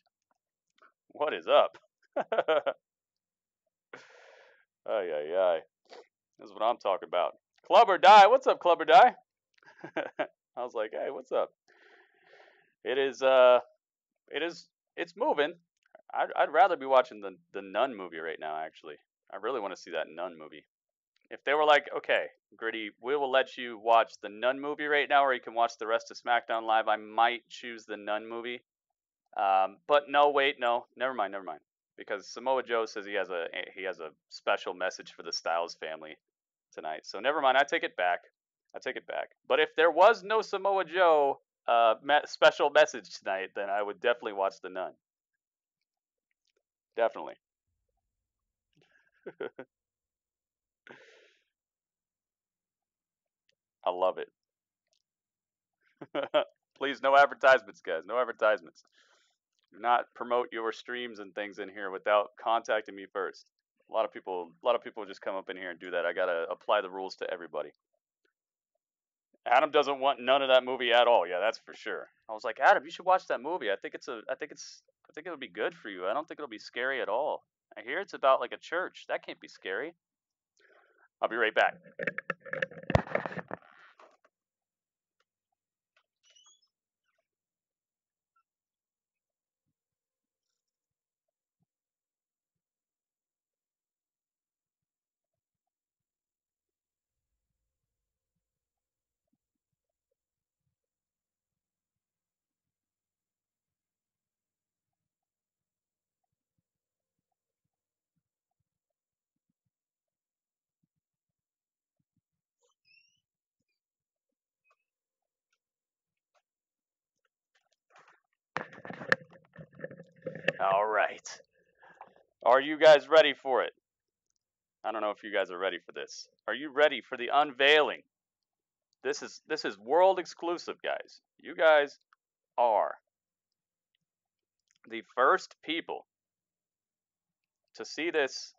What is up? Ay. This is what I'm talking about. Club or Die. What's up, Club or Die? I was like, hey, what's up? It's moving. I'd rather be watching the Nun movie right now, actually. I really want to see that Nun movie. If they were like, okay, Gritty, we will let you watch the Nun movie right now, or you can watch the rest of SmackDown Live, I might choose the Nun movie. But no, wait, no, never mind. Because Samoa Joe says he has a special message for the Styles family tonight. So never mind, I take it back. But if there was no Samoa Joe special message tonight, then I would definitely watch the Nun. Definitely. I love it. Please, no advertisements, guys. No advertisements. Do not promote your streams and things in here without contacting me first. A lot of people just come up in here and do that. I gotta apply the rules to everybody. Adam doesn't want none of that movie at all. Yeah, that's for sure. I was like, Adam, you should watch that movie. I think it would be good for you. I don't think it'll be scary at all. I hear it's about like a church. That can't be scary. I'll be right back. All right. Are you guys ready for it? I don't know if you guys are ready for this. Are you ready for the unveiling? This is world exclusive, guys. You guys are the first people to see this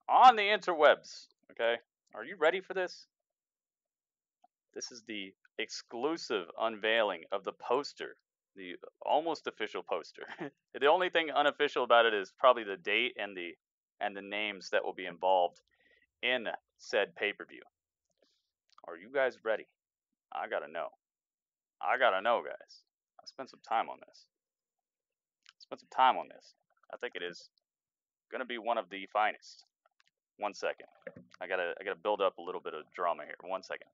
on the interwebs, okay? Are you ready for this? This is the exclusive unveiling of the poster, the almost official poster. The only thing unofficial about it is probably the date and the names that will be involved in said pay-per-view. Are you guys ready? I gotta know. Guys. I spent some time on this. I think it is gonna be one of the finest. 1 second. I gotta build up a little bit of drama here. 1 second.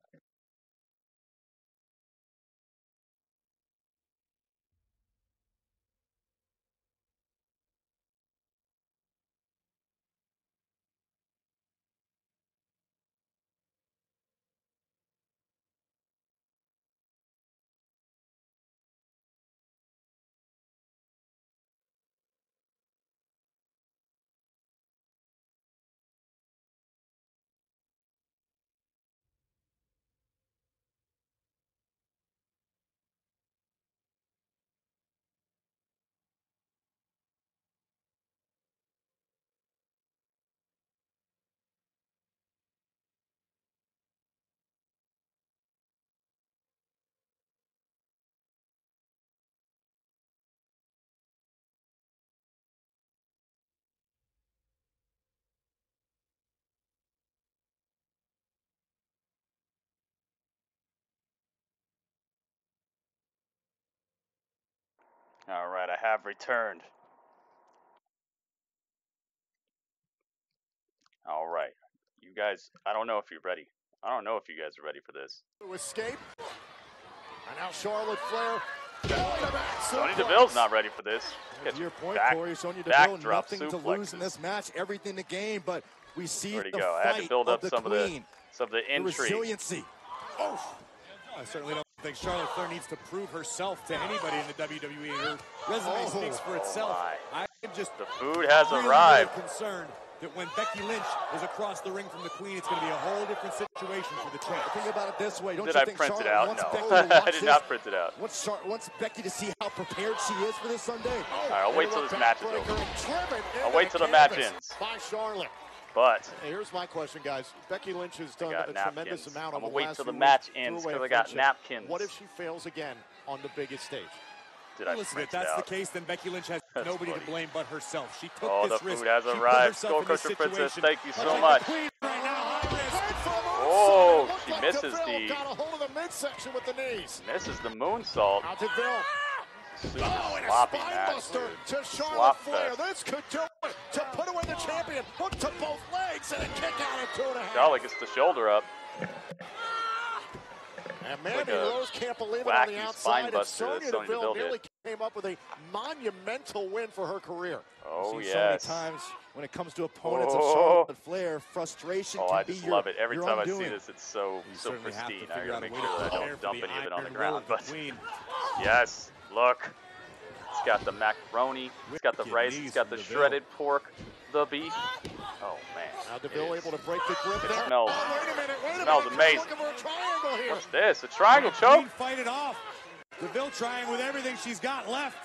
All right, I have returned. All right, you guys, I don't know if you're ready. I don't know if you guys are ready for this. To escape. And now Charlotte Flair. Sonya Deville's not ready for this. To your point, Corey, Sonya Deville, nothing to lose in this match, everything to gain, but we see the I fight had to build up of the some queen. of the intrigue. Resiliency. Oh. I certainly don't think Charlotte Flair needs to prove herself to anybody in the WWE. Her resume speaks for itself. I'm just the food has arrived. Really concerned that when Becky Lynch is across the ring from the Queen, it's going to be a whole different situation for the champ. Think about it this way. Don't Did you I think print Charlotte it out? wants No, Becky to I did not print it out. Wants Becky to see how prepared she is for this Sunday. All right, I'll wait till this match is over. I'll wait till the match ends. By Charlotte. But hey, here's my question, guys. Becky Lynch has done a tremendous amount I'm over gonna the wait last till the few match weeks ends through because a I got friendship. napkins. What if she fails again on the biggest stage? Did I Listen, print if that's it out? the case, then Becky Lynch has nobody to blame but herself. She took Oh, this the risk. food has She put arrived. herself in this SkullCrusherPrincess, situation. thank you so much. Oh, she misses the. Got a hold of the midsection with the knees. Misses the moonsault. Now Deville. Super and a sloppy spine match, buster dude. to Charlotte Slop Flair. fest. This could do it to put away the champion. Hook to both legs and a kick out at 2.5. Charlotte gets the shoulder up. And Mandy like a Rose can't believe it on the wacky outside. spine And buster that Sonya Sonya Deville Deville nearly did. came up with a monumental win for her career. Oh, We've yes. seen so many times when it comes to opponents of Oh. Charlotte Flair, frustration Oh, can I be just your, love it. Every your time undoing. I see this, it's so certainly have to pristine. I figure gotta out a make way sure to that I prepare don't for dump the any of it on the Iron ground. Will of But the Queen. yes, look. It's got the macaroni. It's got the rice. It's got the shredded pork. The beef. Oh, man. Now Deville able to break the grip It there. smells. Oh, wait a minute, wait a Smells minute. amazing. Looking for a triangle here. What's this? A triangle Queen choke? fight it off. Deville trying with everything she's got left.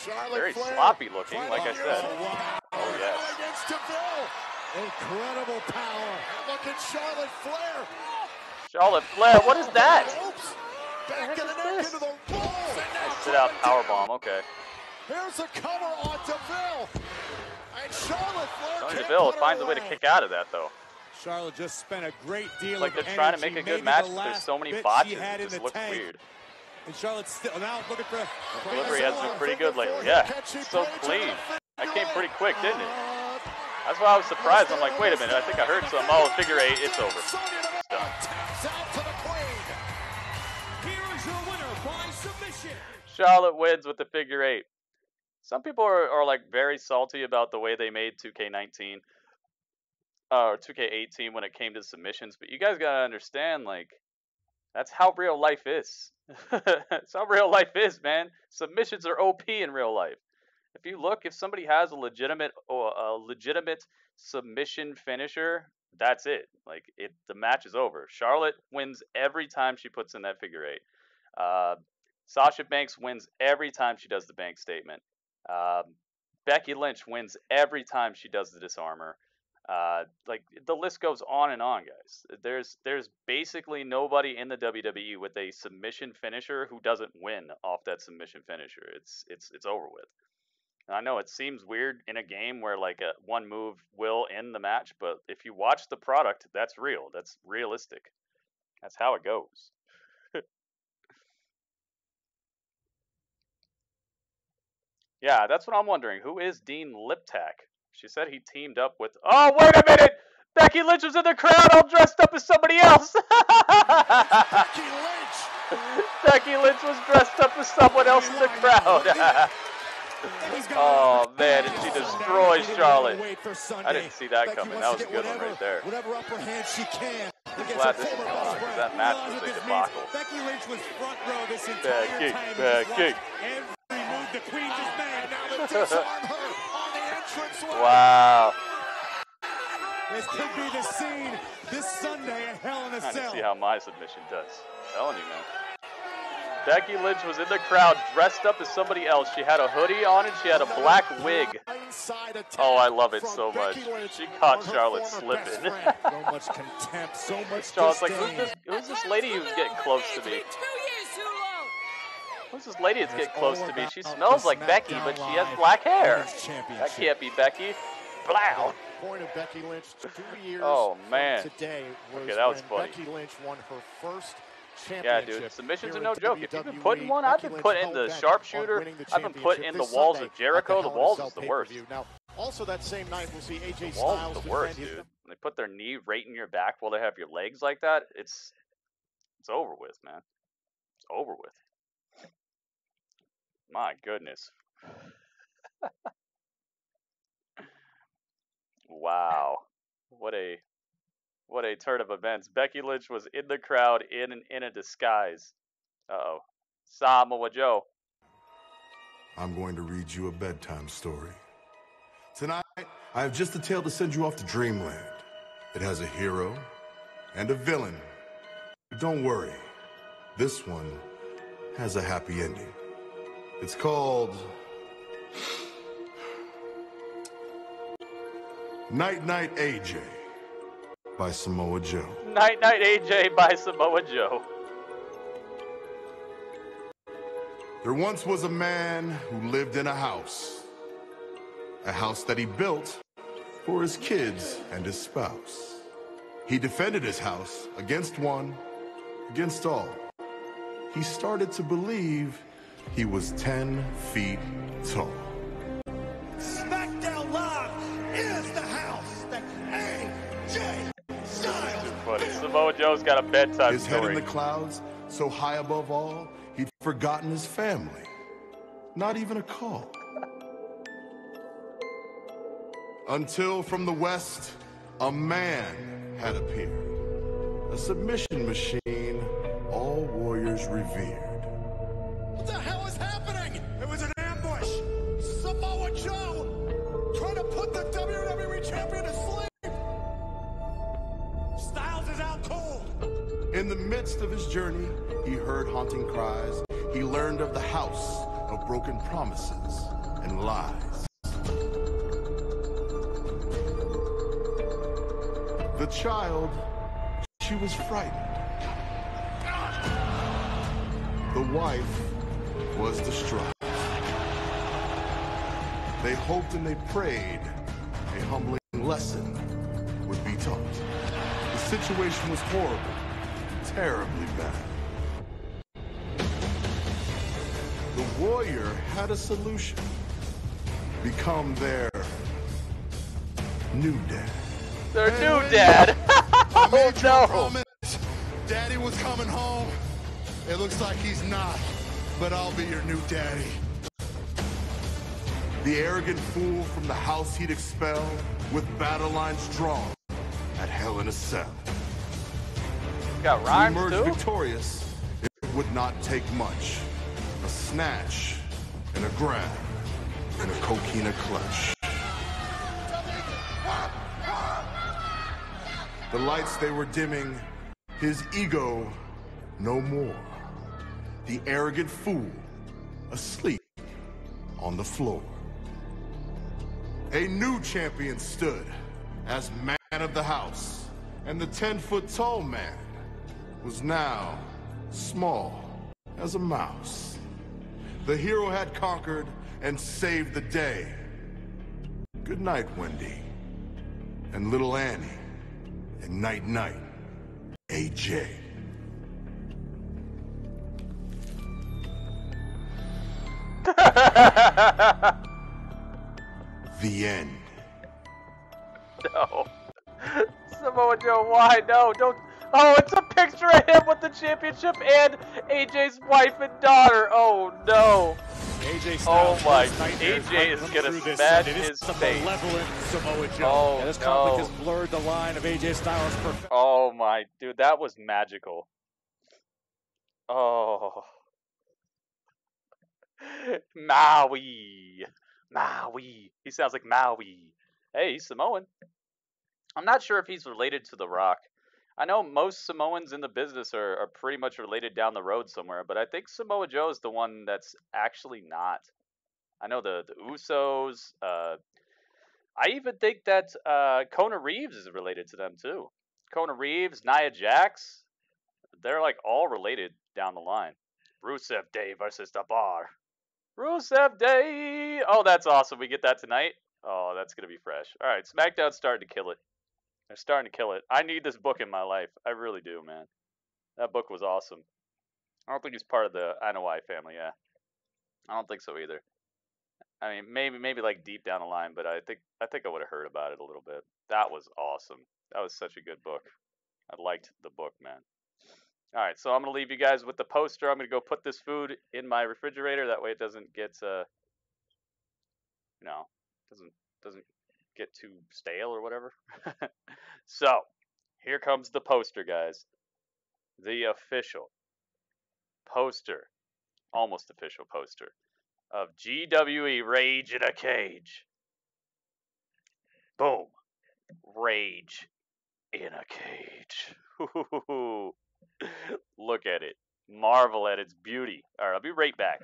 Charlotte Very Flair sloppy looking, like I said. Oh, yes. against Deville. Incredible power. Look at Charlotte Flair. Charlotte Flair, what is that? Oops. Back of the neck into the balls. Sit out powerbomb, okay. Here's a cover on Deville. And Charlotte Flair Sonya can't Deville put her finds a way to away. kick out of that, though. Charlotte just spent a great deal Like of they're trying to energy, make a maybe good match, the but there's last so many bit botches, she had it in just the looks tank. weird. And Charlotte's still now looking for Delivery has been pretty good lately. Yeah, it's so clean. That came pretty quick, didn't it? That's why I was surprised. I'm like, wait a minute, I think I heard something. Oh, figure eight, it's over. It's done. Taps out to the Queen. Here is your winner by submission. Charlotte wins with the figure eight. Some people are like very salty about the way they made 2K19 or 2K18 when it came to submissions, but you guys gotta understand, like, that's how real life is. That's how real life is, man. Submissions are OP in real life. If you look, if somebody has a legitimate submission finisher, that's it. Like, the match is over. Charlotte wins every time she puts in that figure eight. Sasha Banks wins every time she does the bank statement. Becky Lynch wins every time she does the disarmor. Like, the list goes on and on, guys. There's basically nobody in the WWE with a submission finisher who doesn't win off that submission finisher. It's over with. And I know it seems weird in a game where like one move will end the match, but if you watch the product, that's real. That's realistic. That's how it goes. Yeah, that's what I'm wondering. Who is Dean Liptak? She said he teamed up with... Oh, wait a minute! Becky Lynch was in the crowd all dressed up as somebody else! Becky Lynch! Becky Lynch was dressed up as someone else in the crowd! Oh, man, and she destroys Charlotte. I didn't see that coming. That was a good one right there. Whatever upper hand she can. I'm glad this is gone, because that match was a debacle. Becky Lynch was front row this entire time. Bad Every move the Queen just made. Now the disarm her on the entranceway. Wow. This could be the scene this Sunday at Hell in a Trying Cell. to see how my submission does. I'm telling you, man. Becky Lynch was in the crowd dressed up as somebody else. She had a hoodie on and she had a black wig. Oh, I love it so much. She caught Charlotte slipping. So much contempt, so much Charlotte's like, disdain. who's this lady who's getting close to me? Who's this lady that's getting close to me? She smells like Becky, but she has black hair. That can't be Becky. Blow. Point of Becky Lynch 2 years Oh, man. from today was Okay, that was when funny. Becky Lynch won her first Championship. Yeah, dude, submissions are no joke. If you've been putting one, I've been putting the sharpshooter. I've been putting in the walls of Jericho. The walls is the worst. Now, also that same night, we'll see AJ The Styles walls is the worst, dude. When they put their knee right in your back while they have your legs like that, it's over with, man. It's over with. My goodness. Wow. What a turn of events. Becky Lynch was in the crowd in a disguise. Uh-oh. Samoa Joe. I'm going to read you a bedtime story. Tonight, I have just a tale to send you off to dreamland. It has a hero and a villain. But don't worry. This one has a happy ending. It's called Night Night AJ by Samoa Joe. Night Night AJ by Samoa Joe. There once was a man who lived in a house that he built for his kids and his spouse. He defended his house against one, against all. He started to believe he was 10 feet tall. Smackdown Live is the house that AJ Styles. Too funny. Samoa Joe's got a bedtime His story. head in the clouds, so high above all, he'd forgotten his family. Not even a call. Until from the west, a man had appeared. A submission machine all warriors revered. What the hell is happening? It was an ambush. Samoa Joe trying to put the WWE champion to sleep. Styles is out cold. In the midst of his journey, he heard haunting cries. He learned of the house of broken promises and lies. The child, she was frightened. The wife was distraught. They hoped and they prayed a humbling lesson would be taught. The situation was horrible, terribly bad. The warrior had a solution. Become their new dad. Their new dad. Oh no. Promise. Daddy was coming home. It looks like he's not, but I'll be your new daddy. The arrogant fool from the house he'd expel with battle lines drawn at Hell in a Cell. Got rhymes to emerge too? victorious, it would not take much. A snatch and a grab and a coquina clutch. The lights they were dimming, his ego no more. The arrogant fool asleep on the floor. A new champion stood as man of the house, and the 10-foot tall man was now small as a mouse. The hero had conquered and saved the day. Good night, Wendy, and little Annie, and night night, AJ. The end. No. Samoa Joe, why? No, don't. Oh, it's a picture of him with the championship and AJ's wife and daughter. Oh, no. AJ Styles, oh, my. AJ is going to smash his face. Malevolent Samoa Joe. Oh, and this no. conflict has blurred the line of AJ Styles' Oh, my. Dude, that was magical. Oh. Maui. Maui. He sounds like Maui. Hey, he's Samoan. I'm not sure if he's related to The Rock. I know most Samoans in the business are pretty much related down the road somewhere, but I think Samoa Joe is the one that's actually not. I know the Usos. I even think that Kona Reeves is related to them too. Kona Reeves, Nia Jax, they're like all related down the line. Rusev Day versus The Bar. Rusev Day! Oh, that's awesome. We get that tonight? Oh, that's going to be fresh. All right, SmackDown's starting to kill it. They're starting to kill it. I need this book in my life. I really do, man. That book was awesome. I don't think he's part of the Anoa'i family, yeah. I don't think so either. I mean, maybe like deep down the line, but I think I would have heard about it a little bit. That was awesome. That was such a good book. I liked the book, man. All right, so I'm gonna leave you guys with the poster. I'm gonna go put this food in my refrigerator. That way, it doesn't get doesn't get too stale or whatever. So, here comes the poster, guys. The official poster, almost official poster of GWE Rage in a Cage. Boom. Rage in a cage. Look at it. Marvel at its beauty. All right, I'll be right back.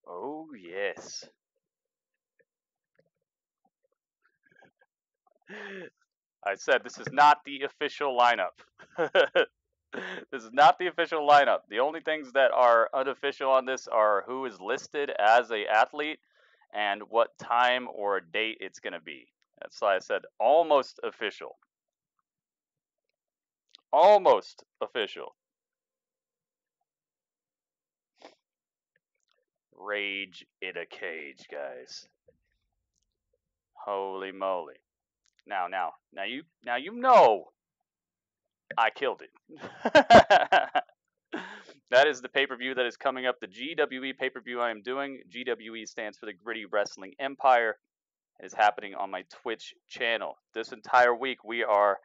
Oh, yes. I said this is not the official lineup. This is not the official lineup. The only things that are unofficial on this are who is listed as a athlete and what time or date it's going to be. That's why I said almost official. Almost official. Rage in a cage, guys. Holy moly. Now you know I killed it. That is the pay-per-view that is coming up, the GWE pay-per-view I am doing. GWE stands for the Gritty Wrestling Empire. It is happening on my Twitch channel. This entire week we are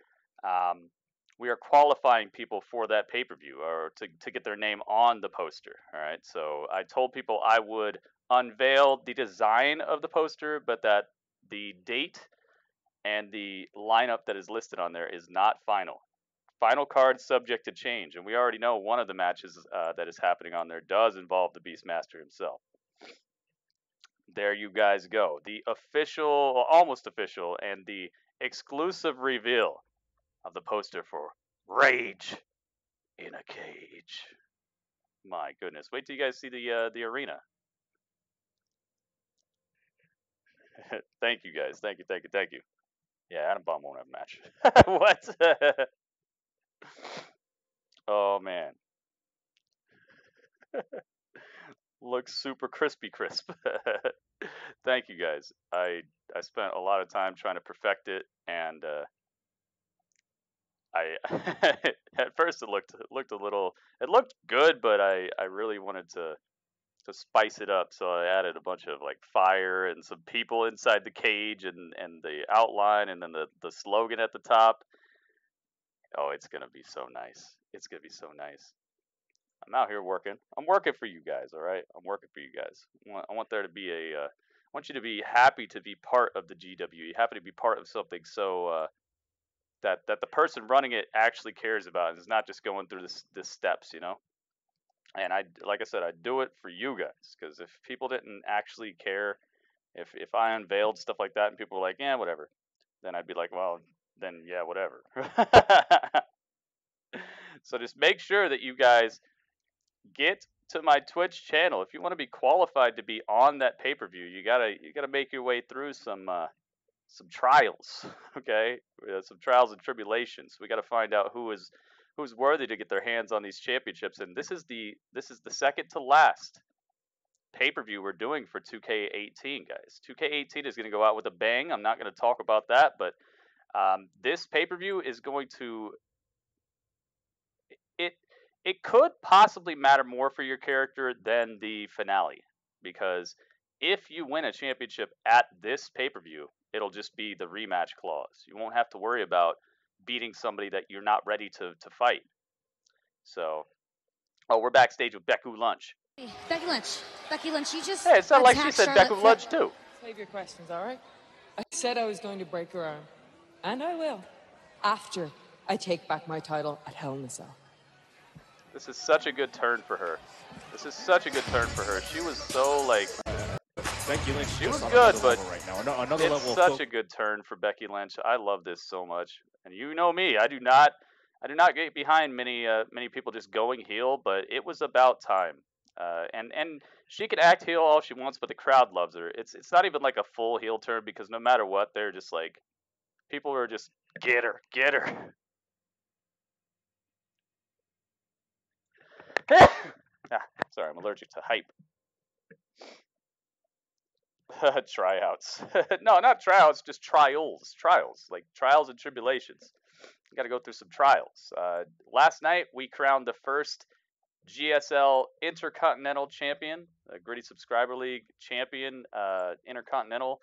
qualifying people for that pay-per-view, or to get their name on the poster. All right, so I told people I would unveil the design of the poster, but that the date and the lineup that is listed on there is not final. Final card subject to change, and we already know one of the matches that is happening on there does involve the Beastmaster himself. There you guys go. The official, almost official, and the exclusive reveal of the poster for Rage in a Cage. My goodness. Wait till you guys see the arena. Thank you, guys. Thank you. Yeah, Adam Bomb won't have a match. What? Oh, man. Looks super crispy crisp. Thank you, guys. I spent a lot of time trying to perfect it, and I at first it looked good, but I really wanted to spice it up, so I added a bunch of like fire and some people inside the cage and the outline and then the slogan at the top. Oh, it's gonna be so nice. It's gonna be so nice. I'm out here working. I'm working for you guys, all right? I'm working for you guys. I want there to be I want you to be happy to be part of the GWE, happy to be part of something so that the person running it actually cares about it. It's not just going through the steps, you know? And like I said, I do it for you guys, because if people didn't actually care, if I unveiled stuff like that and people were like, yeah, whatever, then I'd be like, well, then yeah, whatever. So just make sure that you guys get to my Twitch channel. If you want to be qualified to be on that pay-per-view, you gotta make your way through some trials, okay? Some trials and tribulations. We gotta find out who's worthy to get their hands on these championships, and this is the second to last pay-per-view we're doing for 2K18, guys. 2K18 is gonna go out with a bang. I'm not gonna talk about that, but this pay-per-view is going to it could possibly matter more for your character than the finale, because if you win a championship at this pay-per-view, it'll just be the rematch clause. You won't have to worry about beating somebody that you're not ready to fight. So Oh, we're backstage with Becky Lynch. Becky Lynch. Becky Lynch, you just. Hey, it sounded like she said Charlotte Becky Lynch too. Save your questions, all right? I said I was going to break her arm. And I will. After I take back my title at Hell in a Cell. This is such a good turn for her. This is such a good turn for her. She was so, like... Becky Lynch. She was good, but right now. Another it's level such a good turn for Becky Lynch. I love this so much. And you know me. I do not get behind many people just going heel, but it was about time. And she can act heel all she wants, but the crowd loves her. It's not even like a full heel turn because no matter what, they're just like people are just get her. Sorry, I'm allergic to hype. Tryouts. No, not tryouts, just trials. Trials, like trials and tribulations. You got to go through some trials. Last night, we crowned the first GSL Intercontinental Champion, Gritty Subscriber League Champion, Intercontinental,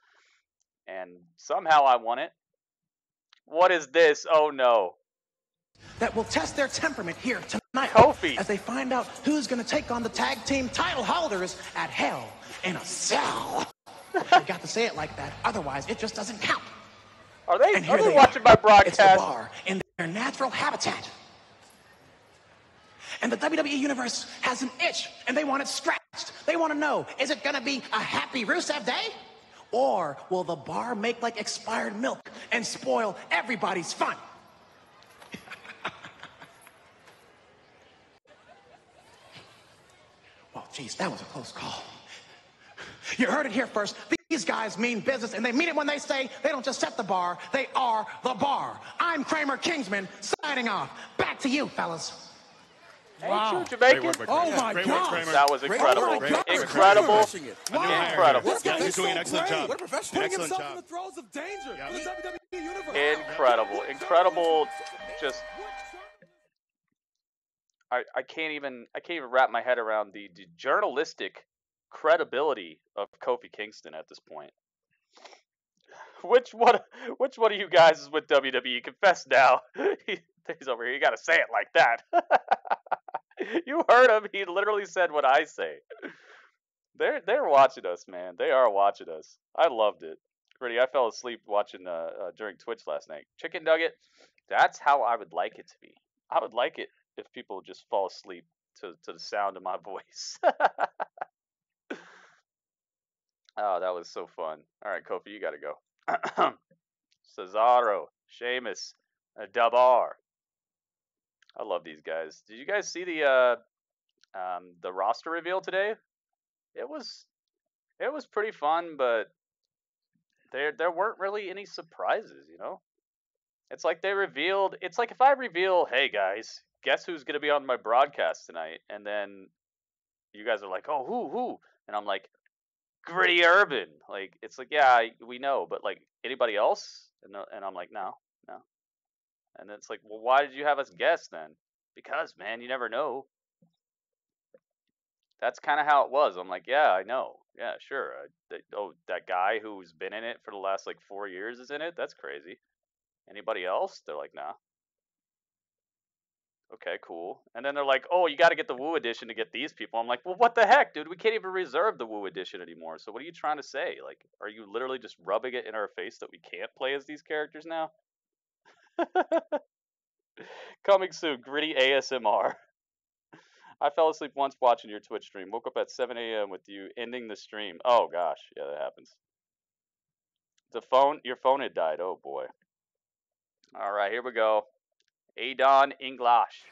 and somehow I won it. What is this? Oh, no. That will test their temperament here tonight Kofi. as they find out who's going to take on the tag team title holders at Hell in a Cell. You got to say it like that, otherwise it just doesn't count. Are they watching my broadcast? It's the bar in their natural habitat. And the WWE Universe has an itch, and they want it scratched. They want to know, is it going to be a happy Rusev Day? Or will the bar make like expired milk and spoil everybody's fun? Well, geez, that was a close call. You heard it here first. These guys mean business, and they mean it when they say they don't just set the bar, they are the bar. I'm Kramer Kingsman, signing off. Back to you, fellas. Wow. Jamaican. Oh, my God. That was incredible. Incredible. Incredible. This guy is doing an excellent job. What a professional. Putting himself in the throes of danger for the WWE Universe. Incredible. Incredible. Just... I can't even wrap my head around the journalistic credibility of Kofi Kingston at this point. Which one of you guys is with WWE? Confess now. He's over here. You got to say it like that. You heard him. He literally said what I say. They're watching us, man. They are watching us. I loved it. Gritty, I fell asleep watching during Twitch last night. Chicken Nugget. That's how I would like it to be. I would like it if people just fall asleep to the sound of my voice. Oh, that was so fun. All right, Kofi, you got to go. Cesaro, Sheamus, Dabar. I love these guys. Did you guys see the roster reveal today? It was pretty fun, but there weren't really any surprises, you know? It's like they revealed, it's like if I reveal, hey guys, guess who's going to be on my broadcast tonight? And then you guys are like, oh, who? And I'm like, Gritty Urban. Like, it's like, yeah, we know, but like anybody else? And I'm like, no. And it's like, well, why did you have us guess then? Because, man, you never know. That's kind of how it was. I'm like, yeah, I know. Yeah, sure. That guy who's been in it for the last, like, 4 years is in it? That's crazy. Anybody else? They're like, nah. Okay, cool. And then they're like, oh, you got to get the Woo edition to get these people. I'm like, well, what the heck, dude? We can't even reserve the Woo edition anymore. So what are you trying to say? Like, are you literally just rubbing it in our face that we can't play as these characters now? Coming soon, Gritty ASMR. I fell asleep once watching your Twitch stream. Woke up at 7 a.m. with you ending the stream. Oh gosh, yeah, that happens. Your phone had died. Oh boy. All right, here we go. Adon English.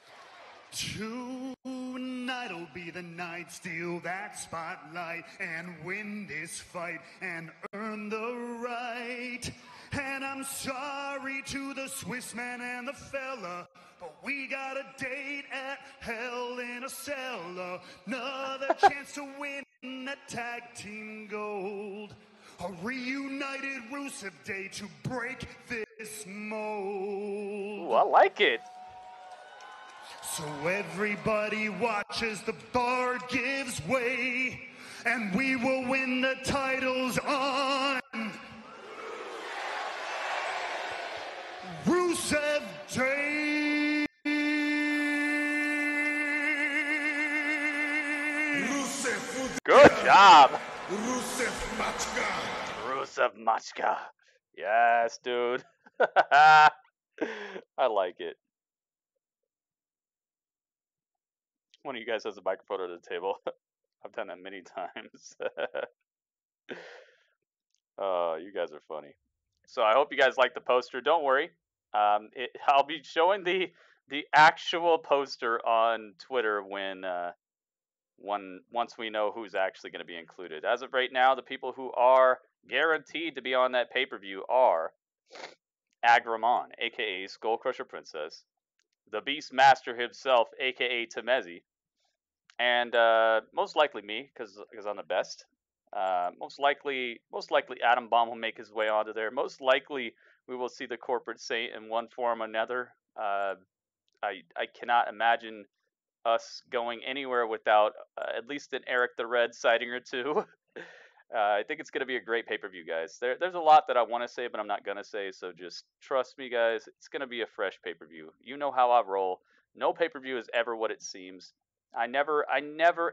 Tonight'll be the night, steal that spotlight and win this fight and earn the right. And I'm sorry to the Swiss man and the fella, but we got a date at Hell in a Cell. Another chance to win that tag team gold. A reunited Rusev Day to break this mold. Ooh, I like it. So everybody watches, the bar gives way, and we will win the titles on Rusev Day. Good job. Rusev Machka. Yes, dude. I like it. One of you guys has a microphone at the table. I've done that many times. You guys are funny. So I hope you guys like the poster. Don't worry. I'll be showing the actual poster on Twitter once we know who's actually going to be included. As of right now, the people who are guaranteed to be on that pay-per-view are Agramon, aka SkullCrusherPrincess, the Beastmaster himself, aka Temezi, and most likely me, because I'm the best. Most likely Adam Bomb will make his way onto there. Most likely we will see the Corporate Saint in one form or another. I cannot imagine us going anywhere without at least an Eric the Red sighting or two. I think it's going to be a great pay-per-view, guys. There's a lot that I want to say, but I'm not going to say, so just trust me, guys. It's going to be a fresh pay-per-view. You know how I roll. No pay-per-view is ever what it seems. I never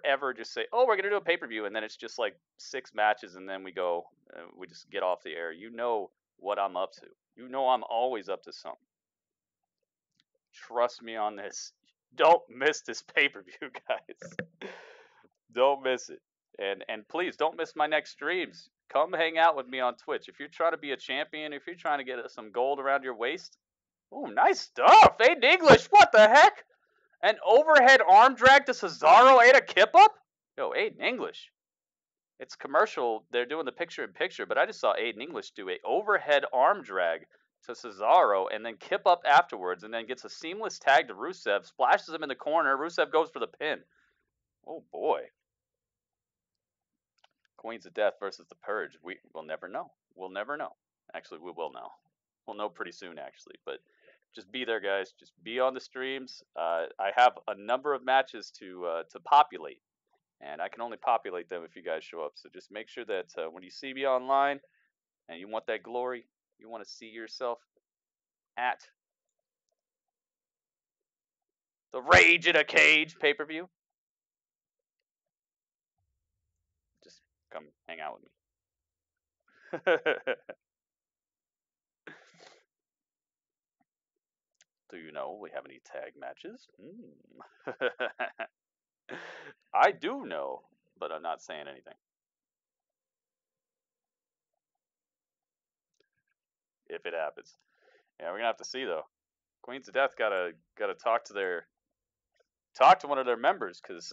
ever just say, oh, we're going to do a pay-per-view, and then it's just like 6 matches, and then we just get off the air. You know what I'm up to. You know I'm always up to something. Trust me on this. Don't miss this pay-per-view, guys. Don't miss it. And please, don't miss my next streams. Come hang out with me on Twitch. If you're trying to be a champion, if you're trying to get some gold around your waist. Oh, nice stuff. Aiden English, what the heck? An overhead arm drag to Cesaro ate a kip up? Yo, Aiden English. It's commercial. They're doing the picture-in-picture, but I just saw Aiden English do a overhead arm drag to Cesaro and then kip up afterwards and then gets a seamless tag to Rusev, splashes him in the corner. Rusev goes for the pin. Oh, boy. Queens of Death versus the Purge. We'll never know. We'll never know. Actually, we will know. We'll know pretty soon, actually. But just be there, guys. Just be on the streams. I have a number of matches to populate, and I can only populate them if you guys show up. So just make sure that when you see me online and you want that glory, you want to see yourself at the Rage in a Cage pay-per-view, just come hang out with me. Do you know we have any tag matches? I do know, but I'm not saying anything. If it happens. Yeah, we're gonna have to see though. Queens of Death gotta talk to one of their members, because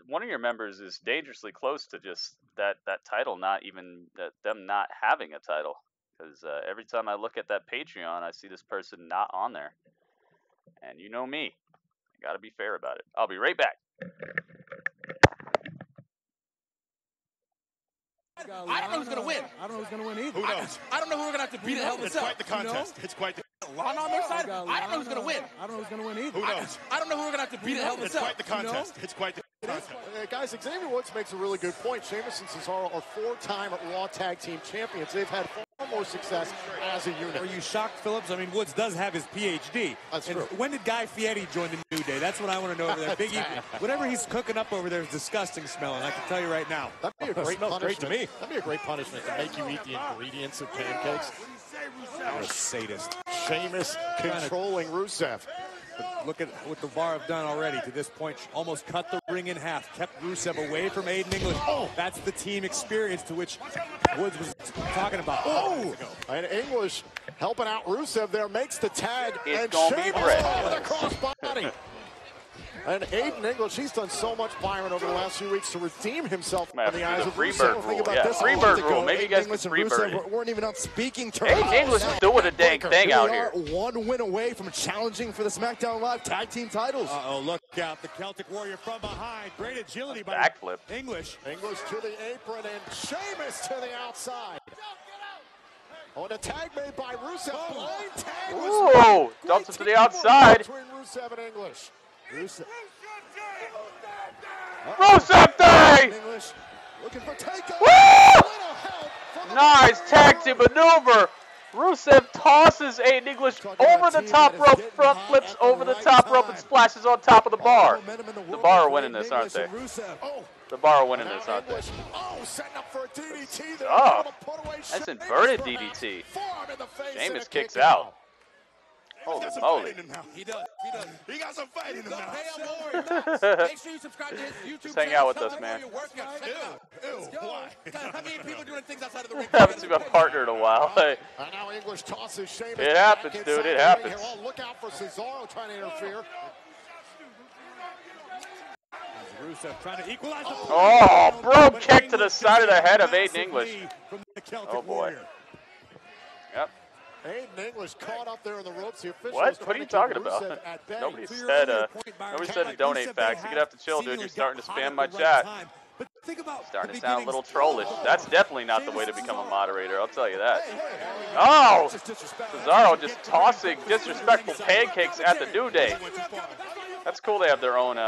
one of your members is dangerously close to just that title them not having a title. Because every time I look at that Patreon, I see this person not on there. And you know me. I gotta be fair about it. I'll be right back. I don't know who's going to win. I don't know who's going to win either. Who knows? I don't know who we're going to have to beat in Hell in a Cell. It's quite the contest. It's quite the... Lana on their side? I don't know who's going to win. I don't know who's going to win either. Who knows? I don't know who we're going to have to beat in Hell in a Cell. It's quite the contest. It's quite the contest. Guys, Xavier Woods makes a really good point. Sheamus and Cesaro are 4-time Raw Tag Team Champions. They've had far more success as a unit. Are you shocked, Phillips? I mean, Woods does have his PhD. That's and true. When did Guy Fieri join the New Day? That's what I want to know over there. Biggie, whatever he's cooking up over there is disgusting smelling. I can tell you right now. That'd be a great punishment. Great to me. That'd be a great punishment to make you eat the ingredients of pancakes. You're a sadist. Sheamus controlling Rusev. But look at what the Bar have done already to this point. Almost cut the ring in half. Kept Rusev away from Aiden English. Oh, that's the team experience to which Woods was talking about. Oh, and English helping out Rusev there, makes the tag. It's and gonna be Sheamus Brett. with a crossbody. And Aiden English, he's done so much firing over the last few weeks to redeem himself in the eyes of Rusev. Think about this. Freebird rule. Maybe you guys can freebird. Weren't even on speaking terms. Aiden English is doing a dang thing out here. One win away from challenging for the SmackDown Live Tag Team titles. Uh-oh, look out. The Celtic Warrior from behind. Great agility by backflip. English. English to the apron and Sheamus to the outside. Oh, and a tag made by Rusev. Blind tag was dumps him to the outside. Between Rusev and English. Rusev Day! English looking for takeover. Woo! Nice tag team maneuver. Rusev tosses Aiden English over the top rope, front flips over the top rope, and splashes on top of the bar. The bar are winning this, aren't they? The bar are winning this, aren't they? Oh, setting up for a DDT there. Oh, that's inverted DDT. Sheamus kicks out. Holy moly. He does. He got some fight in him now. Make sure you subscribe to his YouTube Just hang out with us, man. How many people doing things outside of the ring? Haven't seen my partner in a while. Hey. Now English tosses Sheamus. It happens, dude. It happens. Oh, look out for Cesaro trying to interfere. Rusev trying to equalize the oh, bro, kick to the side of the head of Aiden English. Oh, boy. Yep. Aiden English caught up there in the ropes. The what are you talking about? Nobody said to donate facts. You're going to have to chill, dude. You're starting to spam my chat. Starting to sound a little trollish. That's definitely not the way to become a moderator, I'll tell you that. Oh! Cesaro just tossing disrespectful pancakes at the New Day. That's cool they have their own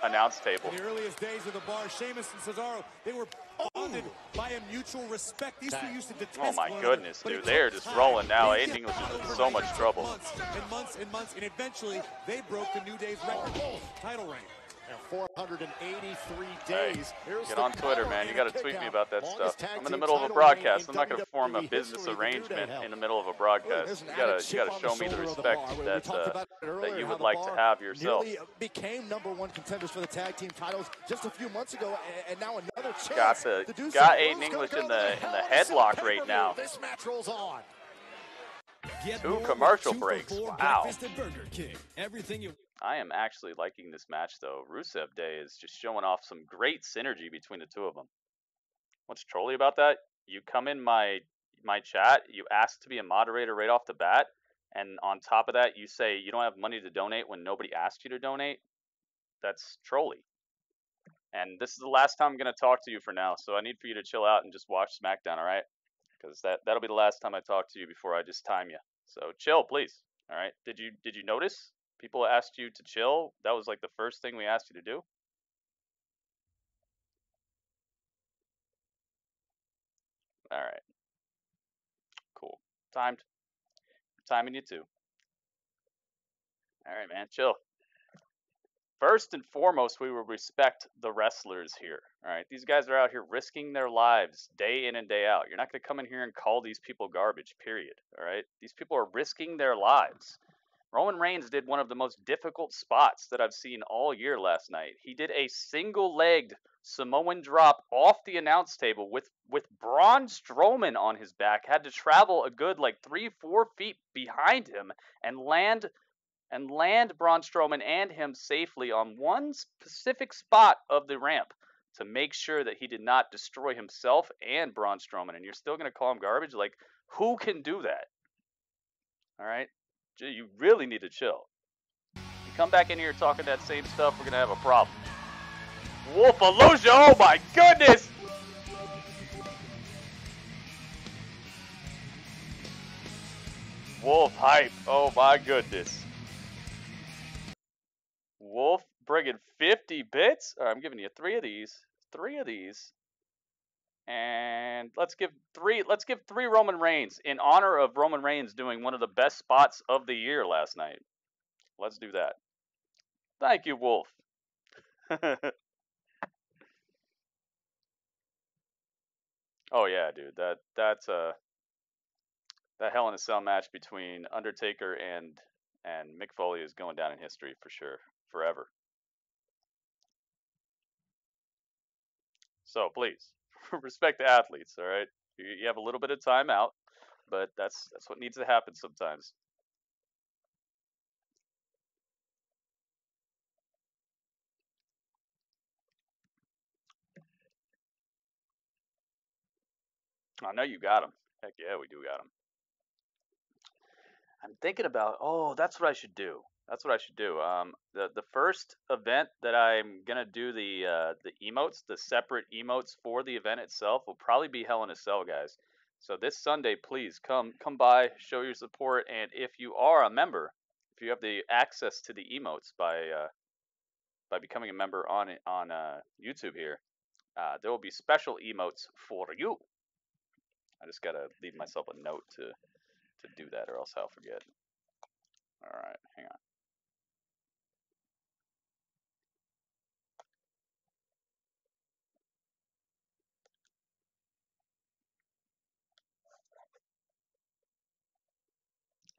announce table. In the earliest days of the bar, Sheamus and Cesaro, they were bonded by a mutual respect. These two used to detest oh my goodness, dude. They're just rolling now. Aiden English is in so much trouble. Months, and eventually they broke the New Day's record title reign. 483 days. Hey, get on Twitter, man. You got to tweet me about that stuff. I'm in the middle of a broadcast. I'm not going to form a business arrangement in the middle of a broadcast. You got to show me the respect that you would like to have yourself. Became #1 contenders for the tag team titles just a few months ago, and now another chance. Got Aiden English in the headlock right now. This match rolls on. 2 commercial breaks. Wow. I am actually liking this match, though. Rusev Day is just showing off some great synergy between the two of them. What's trolly about that? You come in my chat, you ask to be a moderator right off the bat, and on top of that, you say you don't have money to donate when nobody asked you to donate. That's trolly. And this is the last time I'm going to talk to you for now, so I need for you to chill out and just watch SmackDown, all right? Because that'll be the last time I talk to you before I just time you. So chill, please. All right? Did you notice? People asked you to chill. That was like the first thing we asked you to do. All right. Cool. Timed. Timing you too. All right, man. Chill. First and foremost, we will respect the wrestlers here. All right. These guys are out here risking their lives day in and day out. You're not going to come in here and call these people garbage, period. All right. These people are risking their lives. Roman Reigns did one of the most difficult spots that I've seen all year last night. He did a single-legged Samoan drop off the announce table with Braun Strowman on his back. Had to travel a good like 3-4 feet behind him and land Braun Strowman and him safely on one specific spot of the ramp to make sure that he did not destroy himself and Braun Strowman. And you're still going to call him garbage? Like, who can do that? All right? You really need to chill. You come back in here talking that same stuff, we're going to have a problem. Wolfalooza, oh my goodness! Wolf hype, oh my goodness. Wolf bringing 50 bits? All right, I'm giving you 3 of these. 3 of these. And let's give 3 Roman Reigns in honor of Roman Reigns doing one of the best spots of the year last night. Let's do that. Thank you, Wolf. Oh yeah, dude. That's that Hell in a Cell match between Undertaker and Mick Foley is going down in history for sure, forever. So please. Respect the athletes, all right? You have a little bit of time out, but that's what needs to happen sometimes. I know you got them. Heck yeah, we do got them. I'm thinking about, that's what I should do. That's what I should do. The first event that I'm gonna do the emotes, the separate emotes for the event itself, will probably be Hell in a Cell, guys. So this Sunday, please come by, show your support, and if you are a member, if you have the access to the emotes by becoming a member on YouTube here, there will be special emotes for you. I just gotta leave myself a note to to do that, or else I'll forget. All right, hang on.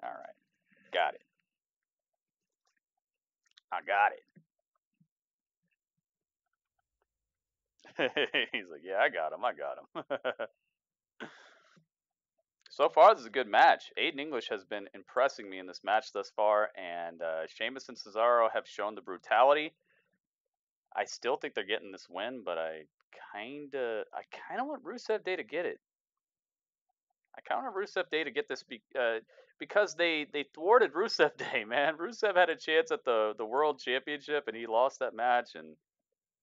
All right, got it. I got it. He's like, yeah, I got him. So far, this is a good match. Aiden English has been impressing me in this match thus far, and Sheamus and Cesaro have shown the brutality. I still think they're getting this win, but I kind of want Rusev Day to get it. I kind of want Rusev Day to get this because they thwarted Rusev Day, man. Rusev had a chance at the World Championship, and he lost that match, and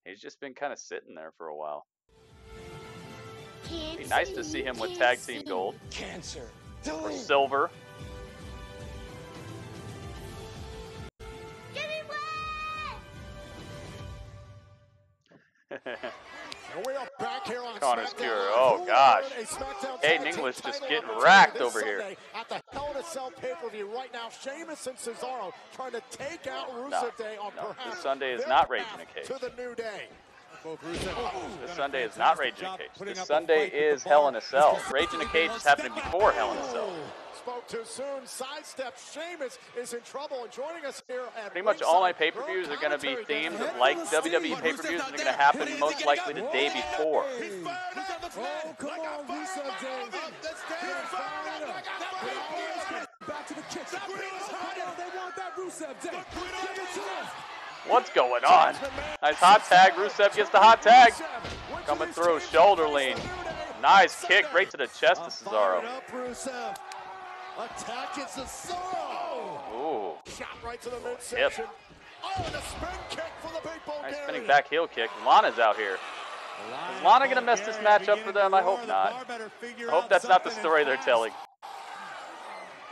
he's just been kind of sitting there for a while. It'd be nice to see him with tag team gold. Cancer. Or silver. We are back here on Connor's Cure. Oh gosh. Aiden English just getting racked over here. At the Hell in a Cell pay-per-view right now, Sheamus and Cesaro trying to take out Rusev Day on perhaps this Sunday is not Raging a Cage. to the new day. This Sunday is not Raging a Cage. This Sunday is Hell in a Cell. Raging a Cage is happening before Hell in a Cell. Spoke too soon. Sidestep. Sheamus is in trouble. And joining us here at pretty much all my pay-per-views are going to be themed like WWE pay-per-views, and they're going to happen most likely the day before. Oh, come on, Rusev Day. Back to the kitchen. They want that Rusev Day. Give it to us. What's going on? Nice hot tag. Rusev gets the hot tag. Coming through. Shoulder lean. Nice kick right to the chest of Cesaro. Attacking Cesaro. Ooh. Shot right to the midsection. Oh, and a spin kick for the big Bulgarian. Nice spinning back heel kick. Lana's out here. Is Lana going to mess this match up for them? I hope not. I hope that's not the story they're telling.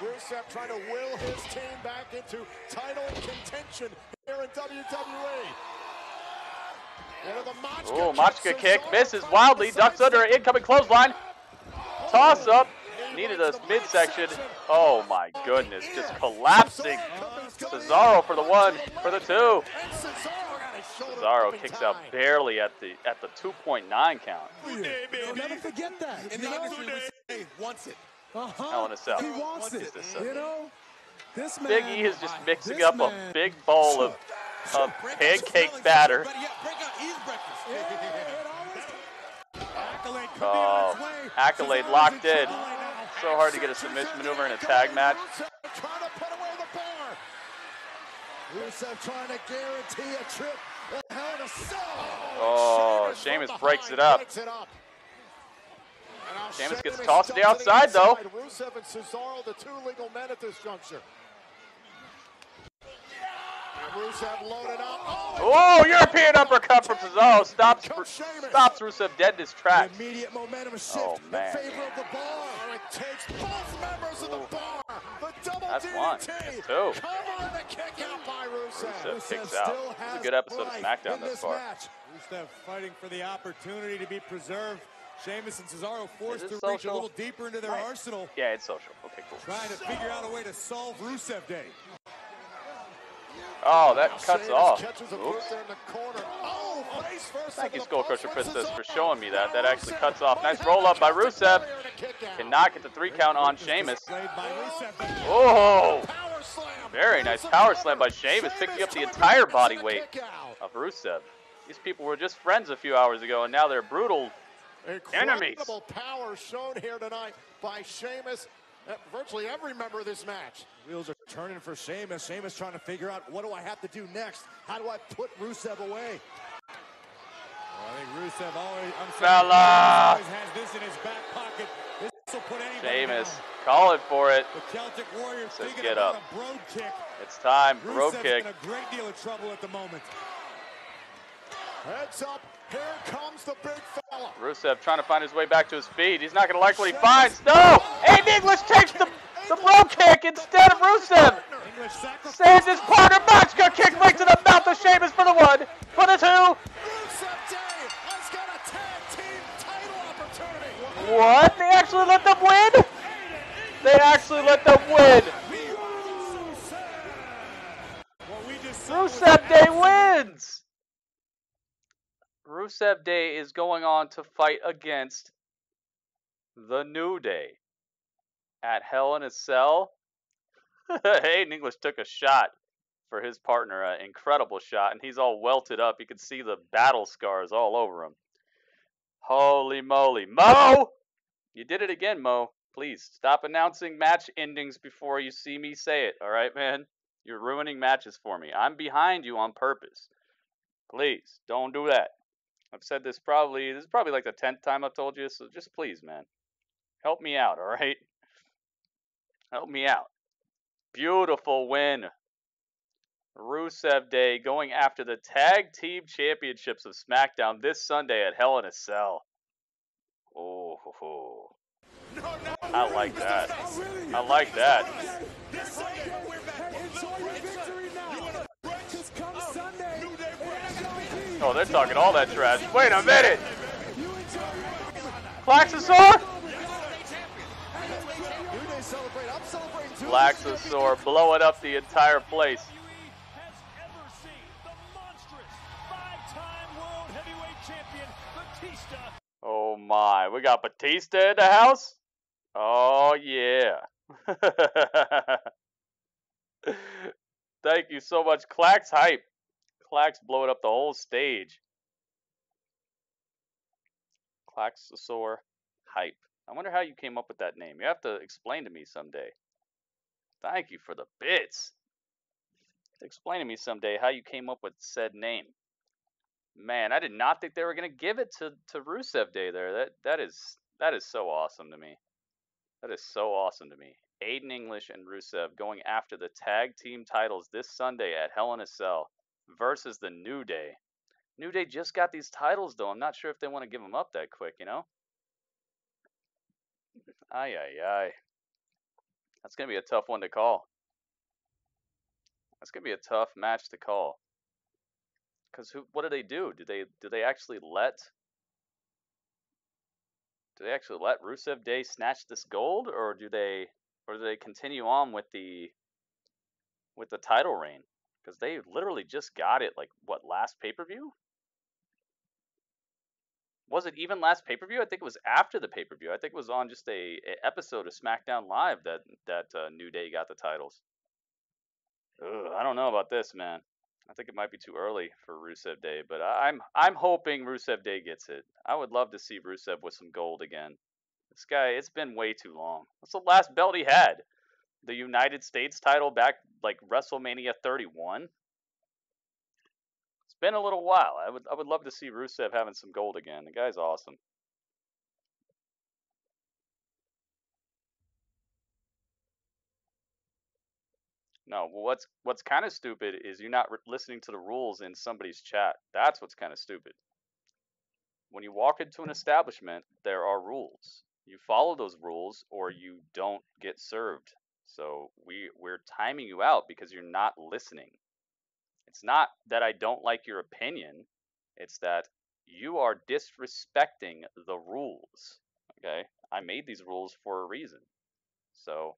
Rusev trying to will his team back into title contention here in WWE. Ooh, Machka kick. Misses wildly. Ducks under an incoming clothesline. Toss up. Needed a midsection. Oh my goodness. Just collapsing. Cesaro for the one. For the two. Cesaro kicks out barely at the 2.9 count. You'll never forget that. And the industry wants it. Hell in a Cell. He wants it. You know, this man, Big E is just mixing up a big bowl of pancake batter. Oh, Accolade locked in. So hard to get a submission maneuver in a tag match. Rusev trying to guarantee a trip. Oh, Sheamus breaks it up. Sheamus gets tossed to the outside, though. Rusev and Cesaro, the two legal men at this juncture. Rusev loaded up. Oh, European uppercut from Cesaro stops Rusev dead in his tracks. Immediate momentum shift in favor of the bar. It takes both members of the bar. The double That's one. That's two. Covering the kick out by Rusev. Rusev kicks out. This is a good episode of SmackDown thus far. Rusev fighting for the opportunity to be preserved. Sheamus and Cesaro forced to reach a little deeper into their arsenal. Yeah, it's social. Okay, cool. Trying to figure out a way to solve Rusev Day. Oh, that cuts off. Oops. Oh, Thank you, SkullCrusherPrincess, for showing me that. That actually cuts off. Nice roll up by Rusev. Cannot get the 3 count on Sheamus. Oh, very nice power slam by Sheamus, picking up the entire body weight of Rusev. These people were just friends a few hours ago, and now they're brutal enemies. Incredible power shown here tonight by Sheamus. Virtually every member of this match. Wheels are turning for Sheamus. Sheamus trying to figure out, what do I have to do next? How do I put Rusev away? Well, I think Rusev always has this in his back pocket. This will put anybody Sheamus down. calling for it. The Celtic Warriors says thinking get about up. a broad kick. It's time. Broad Rusev's kick. in a great deal of trouble at the moment. Heads up. Here comes the big fella. Rusev trying to find his way back to his feet. He's not going to like what he finds. No! Aiden English takes the brogue kick instead of Rusev. Saves his partner. Machka kick right to the mouth of Sheamus for the 1. For the 2. Rusev Day has got a tag team title opportunity. What? They actually let them win? They actually let them win. Rusev Day wins. Rusev Day is going on to fight against the New Day at Hell in a Cell. Hayden English took a shot for his partner, an incredible shot, and he's all welted up. You can see the battle scars all over him. Holy moly. Mo! You did it again, Mo. Please, stop announcing match endings before you see me say it, alright, man? You're ruining matches for me. I'm behind you on purpose. Please, don't do that. I've said this is probably like the 10th time I've told you, so just please, man. Help me out, alright? Help me out. Beautiful win. Rusev Day going after the Tag Team Championships of SmackDown this Sunday at Hell in a Cell. Oh, I like that. I like that. Oh, they're talking all that trash. Wait a minute! Klaxosaur? Klaxosaur blowing up the entire place. Oh my, we got Batista in the house? Oh yeah. Thank you so much, Klax hype. Klax blowing up the whole stage. Klaxosaur hype. I wonder how you came up with that name. You have to explain to me someday. Thank you for the bits. Explain to me someday how you came up with said name. Man, I did not think they were gonna give it to Rusev Day there. That is so awesome to me. That is so awesome to me. Aiden English and Rusev going after the tag team titles this Sunday at Hell in a Cell versus the New Day. New Day just got these titles though. I'm not sure if they want to give them up that quick, you know? Ay ay ay. That's gonna be a tough one to call. That's gonna be a tough match to call. Cause what do? Do they actually let Rusev Day snatch this gold, or do they continue on with the title reign? Because they literally just got it like what, last pay-per-view? Was it even last pay-per-view? I think it was after the pay-per-view. I think it was on just a episode of SmackDown Live that New Day got the titles. Ugh, I don't know about this, man. I think it might be too early for Rusev Day, but I'm hoping Rusev Day gets it. I would love to see Rusev with some gold again. This guy, it's been way too long. What's the last belt he had? The United States title back like WrestleMania 31. It's been a little while. I would love to see Rusev having some gold again. The guy's awesome. No, what's kind of stupid is you're not listening to the rules in somebody's chat. That's what's kind of stupid. When you walk into an establishment, there are rules. You follow those rules or you don't get served. So we're timing you out because you're not listening. It's not that I don't like your opinion. It's that you are disrespecting the rules. Okay? I made these rules for a reason. So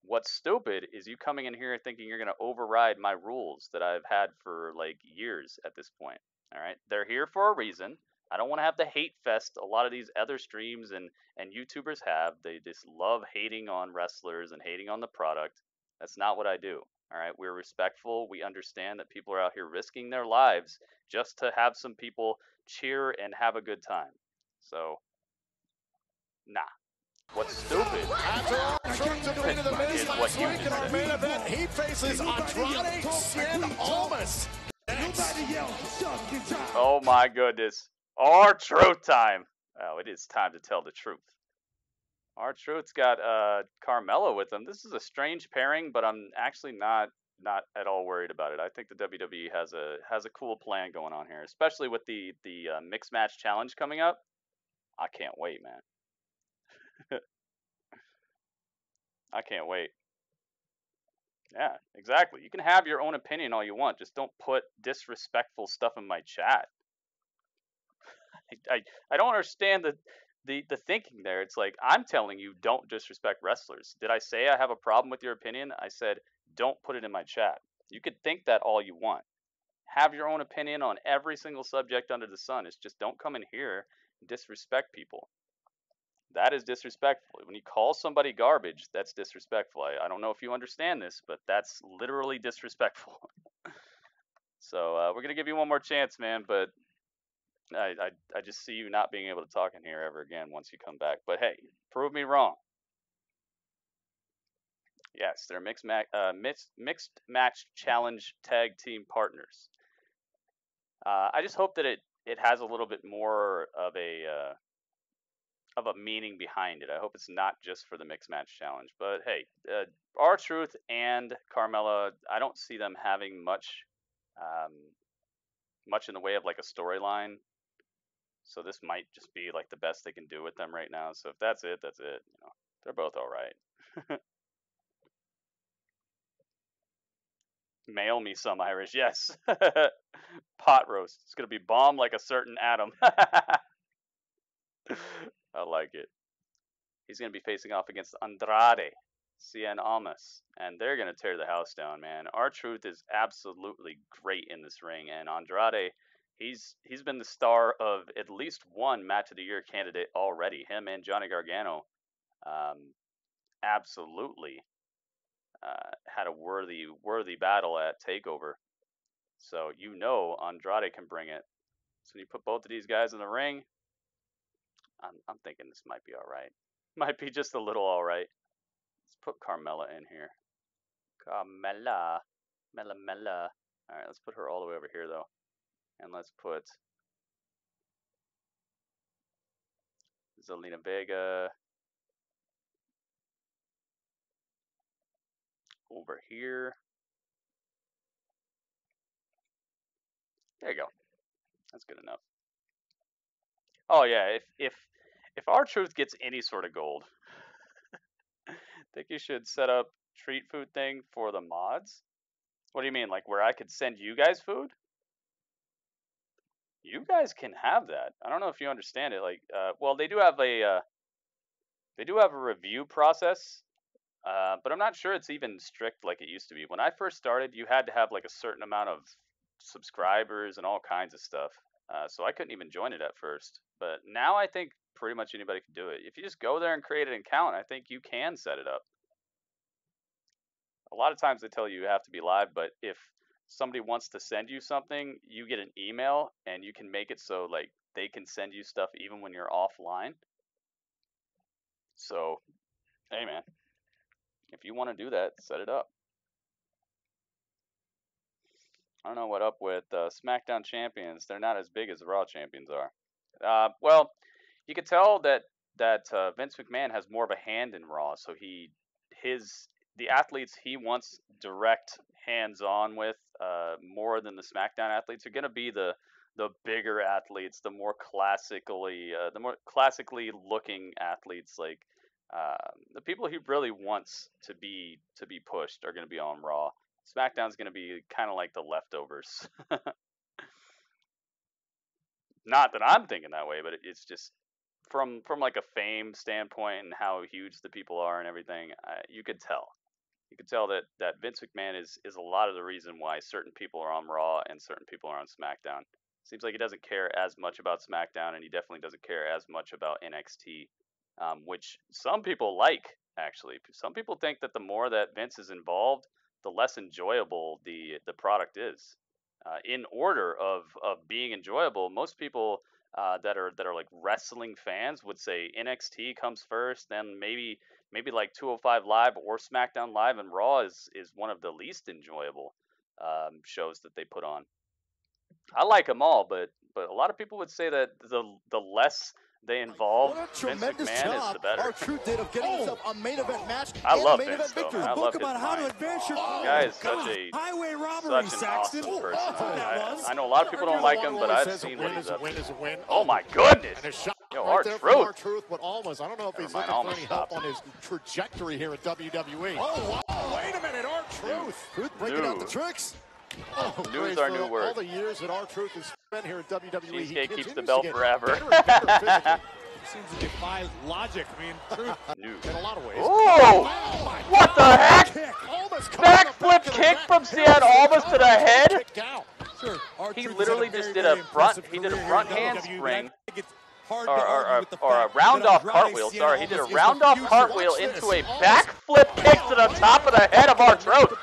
what's stupid is you coming in here thinking you're going to override my rules that I've had for like years at this point. All right? They're here for a reason. I don't want to have the hate fest a lot of these other streams and YouTubers have. They just love hating on wrestlers and hating on the product. That's not what I do. All right? We're respectful. We understand that people are out here risking their lives just to have some people cheer and have a good time. So, nah. What's stupid is what you just said. He faces Andrade Cien Almas. Oh my goodness. R-Truth time. Oh, it is time to tell the truth. R-Truth's got Carmella with him. This is a strange pairing, but I'm actually not at all worried about it. I think the WWE has a cool plan going on here, especially with the mixed match challenge coming up. I can't wait, man. I can't wait. Yeah, exactly. You can have your own opinion all you want. Just don't put disrespectful stuff in my chat. I don't understand the thinking there. It's like, I'm telling you, don't disrespect wrestlers. Did I say I have a problem with your opinion? I said, don't put it in my chat. You could think that all you want. Have your own opinion on every single subject under the sun. It's just don't come in here and disrespect people. That is disrespectful. When you call somebody garbage, that's disrespectful. I don't know if you understand this, but that's literally disrespectful. So we're going to give you one more chance, man, but I just see you not being able to talk in here ever again once you come back. But hey, prove me wrong. Yes, they're mixed match challenge tag team partners. I just hope that it has a little bit more of a meaning behind it. I hope it's not just for the mixed match challenge. But hey, R-Truth and Carmella, I don't see them having much in the way of like a storyline. So this might just be like the best they can do with them right now. So if that's it, that's it. You know, they're both all right. Mail me some, Irish. Yes. Pot roast. It's going to be bomb like a certain Adam. I like it. He's going to be facing off against Andrade, Cien Almas, and they're going to tear the house down, man. R-Truth is absolutely great in this ring, and Andrade, he's been the star of at least one Match of the Year candidate already. Him and Johnny Gargano absolutely had a worthy battle at TakeOver. So you know Andrade can bring it. So when you put both of these guys in the ring, I'm thinking this might be all right. Might be just a little all right. Let's put Carmella in here. Carmella. Mella. All right, let's put her all the way over here, though. And let's put Zelina Vega over here. There you go. That's good enough. Oh yeah, if R-Truth gets any sort of gold, I think you should set up treat food thing for the mods. What do you mean, like where I could send you guys food? You guys can have that. I don't know if you understand it. Like, well, they do have a review process, but I'm not sure it's even strict like it used to be. When I first started, you had to have like a certain amount of subscribers and all kinds of stuff. So I couldn't even join it at first. But now I think pretty much anybody can do it. If you just go there and create an account, I think you can set it up. A lot of times they tell you have to be live, but if somebody wants to send you something, you get an email and you can make it so like they can send you stuff even when you're offline. So, hey man, if you want to do that, set it up. I don't know what up with SmackDown champions. They're not as big as the Raw champions are. Well, you could tell that Vince McMahon has more of a hand in Raw. So the athletes he wants direct hands-on with more than the SmackDown athletes are going to be the bigger athletes, the more classically looking athletes. Like the people he really wants to be pushed are going to be on Raw. SmackDown's going to be kind of like the leftovers. Not that I'm thinking that way, but it's just from like a fame standpoint and how huge the people are and everything. You could tell. You could tell that Vince McMahon is a lot of the reason why certain people are on Raw and certain people are on SmackDown. Seems like he doesn't care as much about SmackDown, and he definitely doesn't care as much about NXT, which some people like, actually. Some people think that the more that Vince is involved, the less enjoyable the product is. In order of being enjoyable, most people that are like wrestling fans would say NXT comes first, then maybe like 205 Live or SmackDown Live, and Raw is one of the least enjoyable shows that they put on. I like them all, but a lot of people would say that the less they involve Vince McMahon is the better. R-Truth did of getting himself a main event match. I love Vince, though. Victory. I love his about how mind. to advance your Guy is such an awesome person. I know a lot of people don't like him, but I've seen what he's up to. Oh my goodness! Yo, R-Truth, but almost. I don't know if he's looking for any help on his trajectory here at WWE. Oh wow! Wait a minute, R-Truth. Truth breaking out the tricks. Oh, new is our new word. All the years that R-Truth has spent here at WWE, Cheesecake keeps the belt forever. seems to defy logic. I mean, truth in a lot of ways. Oh! What the heck? Backflip kick from Cien almost to the head. Sure, He literally just did a front. He did a front handspring. Or a round-off cartwheel, sorry. He did a round-off cartwheel into a backflip kick to the top of the head of R-Truth.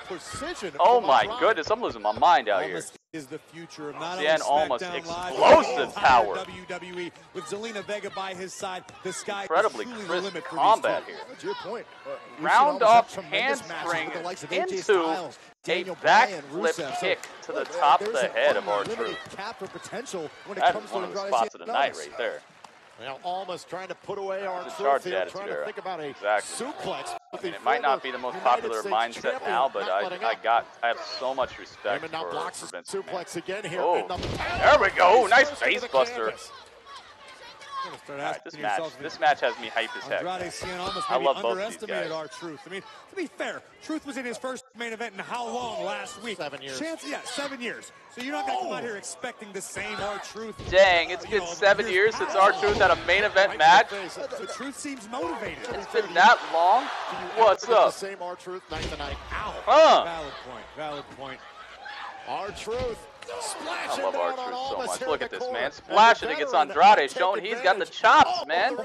Oh my goodness, I'm losing my mind out here. Is the future of not Cien almost explosive power. WWE with Zelina Vega by his side. The sky incredibly crisp combat here. To your point. Round-off handspring into a backflip kick to the top of the head of R-Truth. That is one of the spots of the night right there. Well, almost trying to put away our charge trying attitude to era. think about a Exactly. suplex. I mean, it might not be the most popular mindset now, but I have so much respect for Vince suplex again here. Oh, there we go. Nice face buster. Right, this match has me hype as heck. I love both of these guys. R-Truth. I mean, to be fair, Truth was in his first main event in how long last week? 7 years. 7 years. So you're not going to come out here expecting the same R-Truth. Dang, it's been 7 years since R-Truth had a main event match. The Truth seems motivated. It's been that long? What's up? The same R-Truth night to night. Ow. Huh. Valid point. R-Truth. I love R-Truth so much. Look at this, man. Splashing against Andrade, showing he's got the chops, man.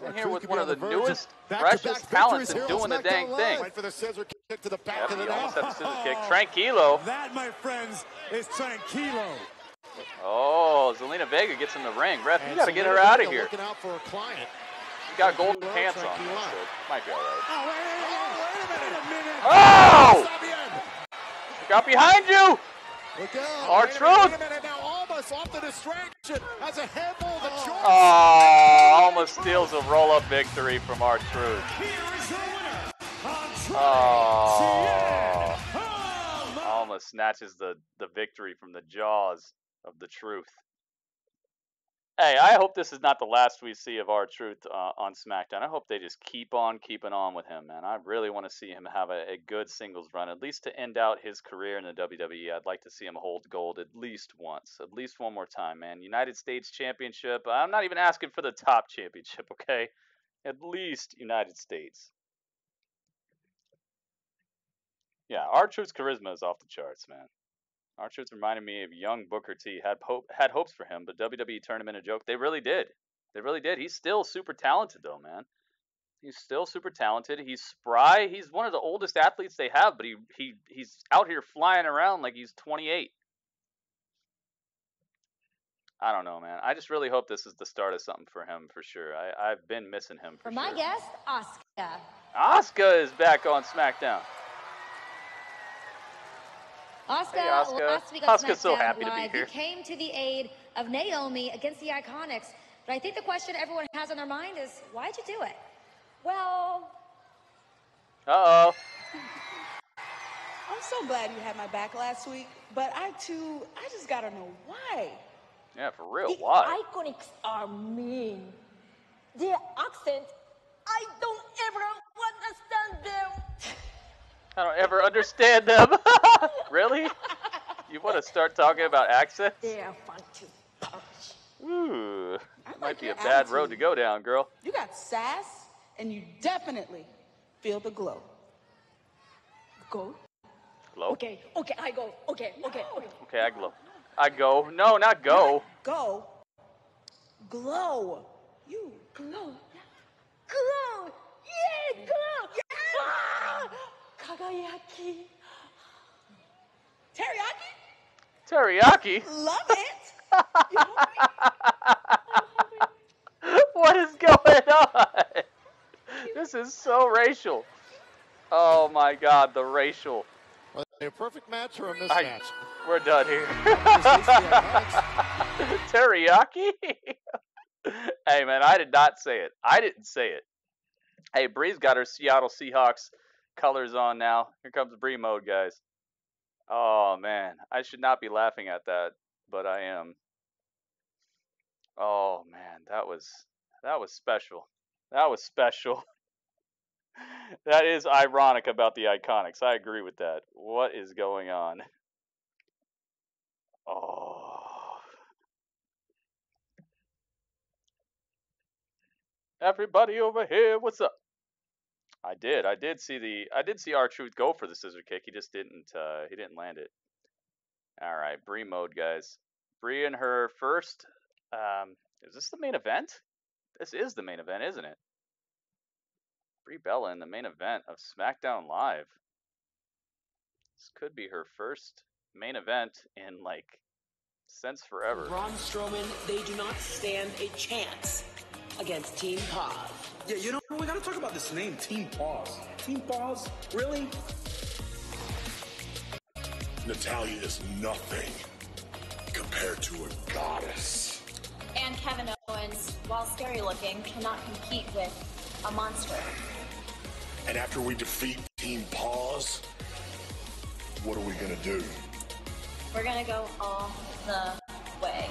In here with one of the newest, freshest talents and doing the dang thing. Right for the scissor kick to the back Yep, of the he almost neck. had the scissor kick. Tranquilo. That, my friends, is Tranquilo. Oh, Zelina Vega gets in the ring. Ref, you got to get her out of here. Looking out for a client. She got golden pants on, so it might be all right. Oh! She got behind you. Look out. R-Truth. Now almost off the distraction. Has a handful of the choice. Oh, almost steals a roll-up victory from R-Truth. Oh, almost snatches the victory from the jaws of the Truth. Hey, I hope this is not the last we see of R-Truth on SmackDown. I hope they just keep on keeping on with him, man. I really want to see him have a good singles run, at least to end out his career in the WWE. I'd like to see him hold gold at least once, at least one more time, man. United States Championship. I'm not even asking for the top championship, okay? At least United States. Yeah, R-Truth's charisma is off the charts, man. R-Truth reminded me of young Booker T. Had hopes for him, but WWE turned him into a joke. They really did. They really did. He's still super talented, though, man. He's still super talented. He's spry. He's one of the oldest athletes they have, but he's out here flying around like he's 28. I don't know, man. I just really hope this is the start of something for him, for sure. I've been missing him, for sure. my guest, Asuka. Asuka is back on SmackDown. Asuka, hey, Asuka. last week on Asuka's so happy Live, to be here. you came to the aid of Naomi against the Iconics. But I think the question everyone has on their mind is, why'd you do it? Well... Uh-oh. I'm so glad you had my back last week, but I just gotta know why. Yeah, for real, why? The Iconics are mean. Their accent, I don't ever understand them. I don't ever understand them. Really? You want to start talking about accents? They are fun to punch. Ooh, might be a bad road to go down, girl. You got sass, and you definitely feel the glow. Go? Glow? Okay, I go. Okay. Okay, I glow. I go. No, not go. Go. Glow. You glow. Glow! Yeah, glow! Yeah! Ah! Kagayaki. Teriyaki? Teriyaki? Love it. What is going on? This is so racial. Oh my God, the racial. A perfect match or a mismatch? We're done here. Teriyaki? Hey man, I did not say it. I didn't say it. Hey, Bree's got her Seattle Seahawks colors on now. Here comes Bree mode, guys. Oh man, I should not be laughing at that, but I am. Oh man, that was special. That was special. That is ironic about the Iconics. I agree with that. What is going on? Oh. Everybody over here, what's up? I did see R-Truth go for the scissor kick. He just didn't land it. All right, Bree mode, guys. Bree and her first. Is this the main event? This is the main event, isn't it? Brie Bella in the main event of SmackDown Live. This could be her first main event in like since forever. Braun Strowman, they do not stand a chance against Team Paz. Yeah, you know, we gotta talk about this name, Team Paz. Team Paz? Really? Natalya is nothing compared to a goddess. And Kevin Owens, while scary looking, cannot compete with a monster. And after we defeat Team Paz, what are we gonna do? We're gonna go all the way.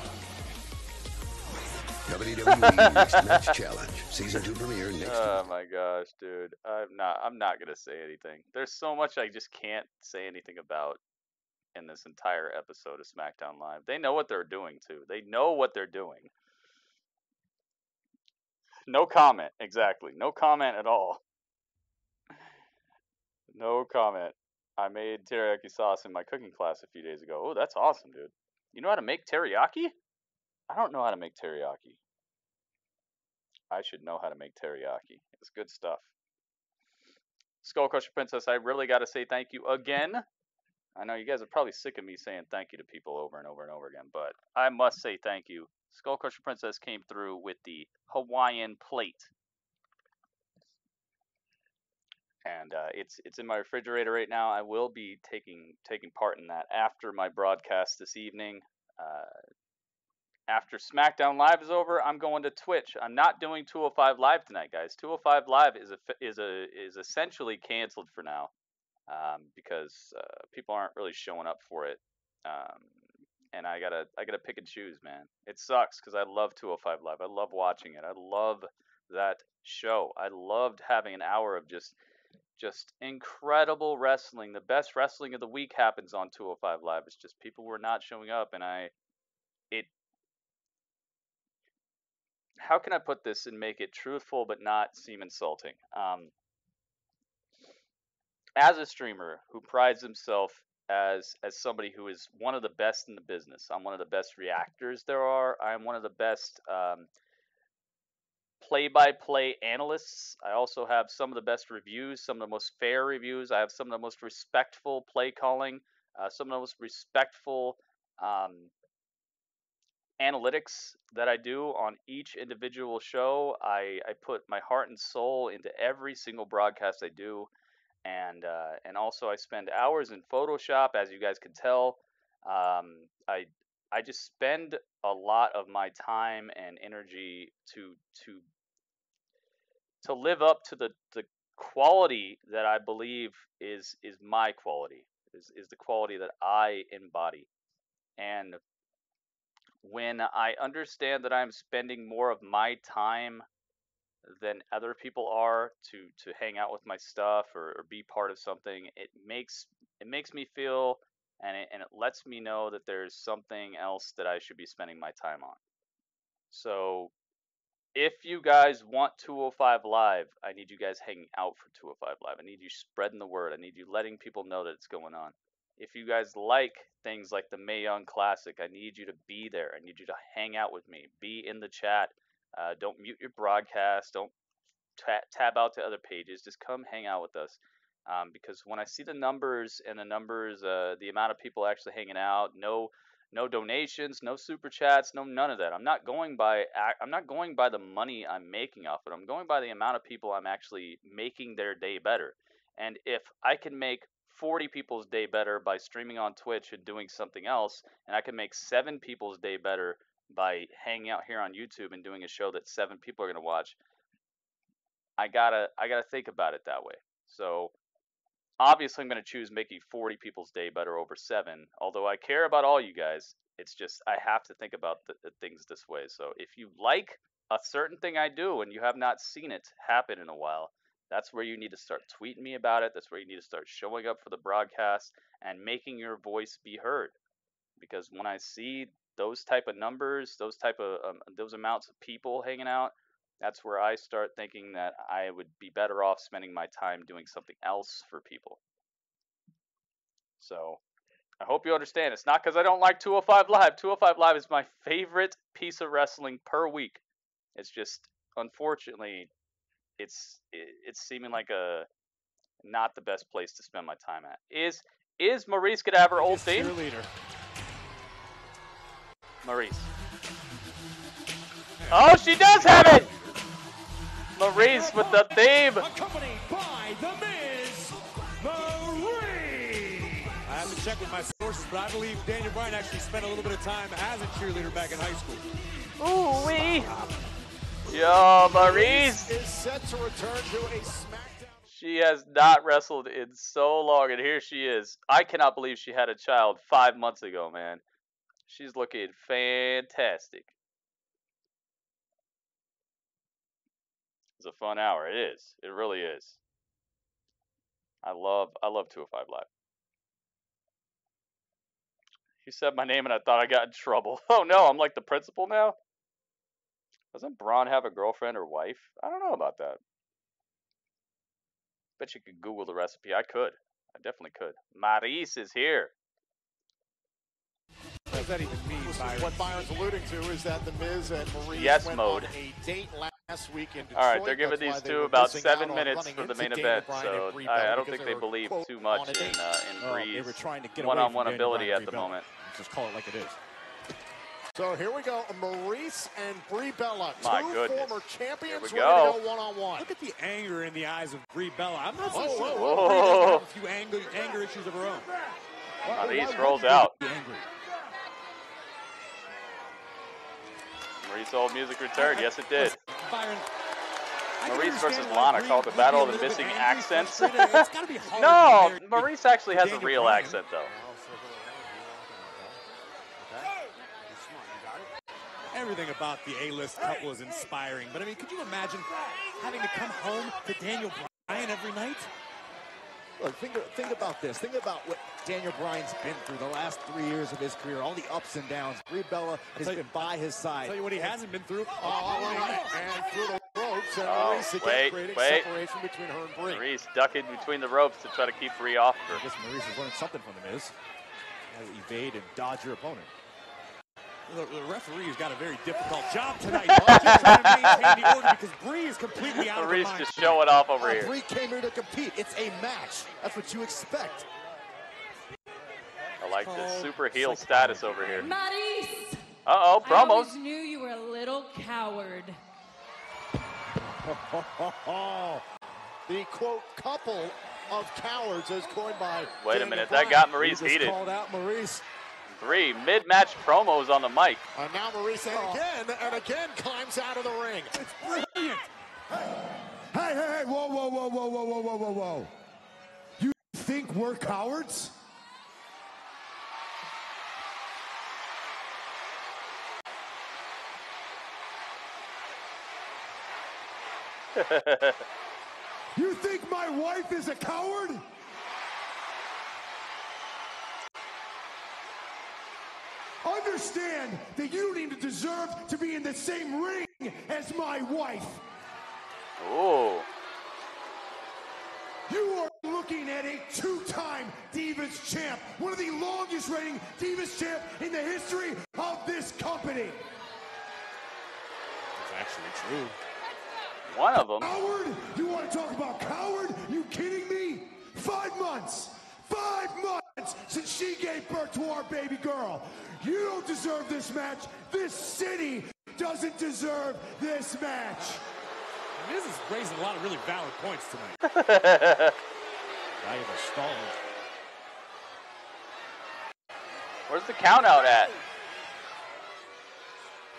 WWE Mixed Match Challenge Season 2 premiere next week. Oh my gosh, dude. I'm not gonna say anything. There's so much I just can't say anything about in this entire episode of SmackDown Live. They know what they're doing too. They know what they're doing. No comment, exactly. No comment at all. No comment. I made teriyaki sauce in my cooking class a few days ago. Oh, that's awesome, dude. You know how to make teriyaki? I don't know how to make teriyaki. I should know how to make teriyaki. It's good stuff. SkullCrusherPrincess, I really got to say thank you again. I know you guys are probably sick of me saying thank you to people over and over and over again, but I must say thank you. SkullCrusherPrincess came through with the Hawaiian plate. And it's in my refrigerator right now. I will be taking part in that after my broadcast this evening. After SmackDown Live is over, I'm going to Twitch. I'm not doing 205 Live tonight, guys. 205 Live is essentially canceled for now because people aren't really showing up for it. And I gotta pick and choose, man. It sucks because I love 205 Live. I love watching it. I love that show. I loved having an hour of just incredible wrestling. The best wrestling of the week happens on 205 Live. It's just people were not showing up, and how can I put this and make it truthful but not seem insulting? As a streamer who prides himself as somebody who is one of the best in the business, I'm one of the best reactors there are. I'm one of the best play-by-play analysts. I also have some of the best reviews, some of the most fair reviews. I have some of the most respectful play calling, some of the most respectful analytics that I do on each individual show. I put my heart and soul into every single broadcast I do, and also I spend hours in Photoshop, as you guys can tell. I just spend a lot of my time and energy to live up to the quality that I believe is my quality, is the quality that I embody. And when I understand that I'm spending more of my time than other people are to hang out with my stuff or be part of something, it makes me feel and it lets me know that there's something else that I should be spending my time on. So if you guys want 205 Live, I need you guys hanging out for 205 Live. I need you spreading the word. I need you letting people know that it's going on. If you guys like things like the Mae Young Classic, I need you to be there. I need you to hang out with me. Be in the chat. Don't mute your broadcast. Don't tab out to other pages. Just come hang out with us. Because when I see the numbers, the amount of people actually hanging out, no donations, no super chats, none of that. I'm not going by the money I'm making off it. I'm going by the amount of people I'm actually making their day better. And if I can make 40 people's day better by streaming on Twitch and doing something else, and I can make 7 people's day better by hanging out here on YouTube and doing a show that 7 people are going to watch, I gotta think about it that way. So obviously I'm going to choose making 40 people's day better over 7, although I care about all you guys. It's just I have to think about the things this way. So if you like a certain thing I do and you have not seen it happen in a while, that's where you need to start tweeting me about it. That's where you need to start showing up for the broadcast and making your voice be heard. Because when I see those type of numbers, those amounts of people hanging out, that's where I start thinking that I would be better off spending my time doing something else for people. So I hope you understand. It's not because I don't like 205 Live. 205 Live is my favorite piece of wrestling per week. It's just, unfortunately, it's seeming like a not the best place to spend my time at. Is Maurice gonna have her old theme? Maurice. Oh, she does have it! Maurice with the theme. Accompanied by The Miz, Maurice. I have to check with my sources, but I believe Daniel Bryan actually spent a little bit of time as a cheerleader back in high school. Ooh wee. Yo, Maurice is set to return to a SmackDown. She has not wrestled in so long, and here she is. I cannot believe she had a child 5 months ago, man. She's looking fantastic. It's a fun hour. It is. It really is. I love 205 Live. You said my name and I thought I got in trouble. Oh no, I'm like the principal now? Doesn't Braun have a girlfriend or wife? I don't know about that. Bet you could Google the recipe. I could. I definitely could. Maurice is here. What does that even mean, Byron? What Byron's alluding to is that The Miz and Maurice yes went mode. on a date last week in Detroit. All right, they're giving That's these why two they about were 7 missing out on minutes running for the into main Daniel event, Bryan so and Brie I Bella don't because think they were, believe quote, too much on a date. in Bree's They were trying to get one-on-one away from ability Daniel at the Bryan and moment. Just call it like it is. So here we go, Maurice and Brie Bella, My two goodness. former champions ready to go. go one-on-one. Look at the anger in the eyes of Brie Bella. I'm not so sure. whoa. Brie does have a few anger issues of her own. Maurice rolls out. Angry. Maurice old music returned. Yes, it did. Byron, Maurice versus Lana called the Battle of the Missing Accents. It's gotta be hard No, to be Maurice actually has a Daniel real Bryan. accent, though. Everything about the A-list couple is inspiring, but I mean, could you imagine having to come home to Daniel Bryan every night? Look, think about this. Think about what Daniel Bryan's been through the last 3 years of his career, all the ups and downs. Brie Bella has been by his side. I'll tell you what he hasn't been through. And through the ropes, and Maurice again creating separation between her and Brie. Maurice ducking between the ropes to try to keep Brie off her. I guess Maurice is learning something from The Miz. How to evade and dodge your opponent. The referee's got a very difficult job tonight. Just trying to maintain the order because Brie is completely out of her Maurice mind. just showing off over here. Brie came here to compete. It's a match. That's what you expect. I like this super heel status over here. Maurice! Uh-oh, I promos. always knew you were a little coward. The, quote, couple of cowards as coined by Wait a Daniel minute, Bryan. that got Maurice He just heated. called out Maurice. Brie, mid-match promos on the mic. And now Maurice and again climbs out of the ring. It's brilliant. Hey, whoa. You think we're cowards? You think my wife is a coward? Understand that you don't even deserve to be in the same ring as my wife. Ooh. You are looking at a two-time Divas champ, one of the longest reigning Divas champ in the history of this company. That's actually true. One of them. Coward? You want to talk about coward? You kidding me? 5 months. 5 months since she gave birth to our baby girl. You don't deserve this match. This city doesn't deserve this match. Miz is raising a lot of really valid points tonight. Valuable stall. Where's the count out at?